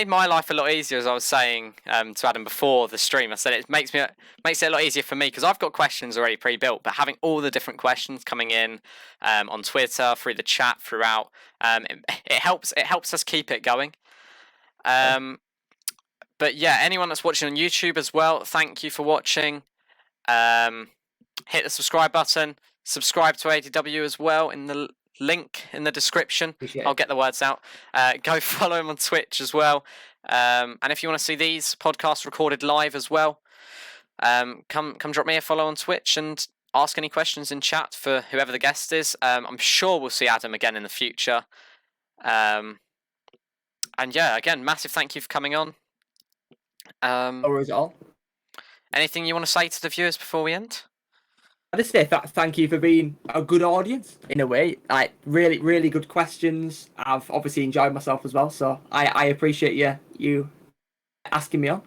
my life a lot easier. As I was saying to Adam before the stream, I said it makes it a lot easier for me because I've got questions already pre-built, but having all the different questions coming in on Twitter, through the chat, throughout, it helps us keep it going. But yeah, anyone that's watching on YouTube as well, thank you for watching. Hit the subscribe button. Subscribe to ADW as well in the link in the description. I'll get the words out. Go follow him on Twitch as well. And if you want to see these podcasts recorded live as well, come drop me a follow on Twitch and ask any questions in chat for whoever the guest is. I'm sure we'll see Adam again in the future. And yeah, again, massive thank you for coming on. No worries at all. Anything you want to say to the viewers before we end? I just say thank you for being a good audience in a way. Like really, really good questions. I've obviously enjoyed myself as well, so I appreciate you asking me on.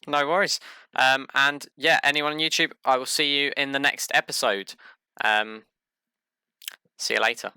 No worries. And yeah, anyone on YouTube, I will see you in the next episode. See you later.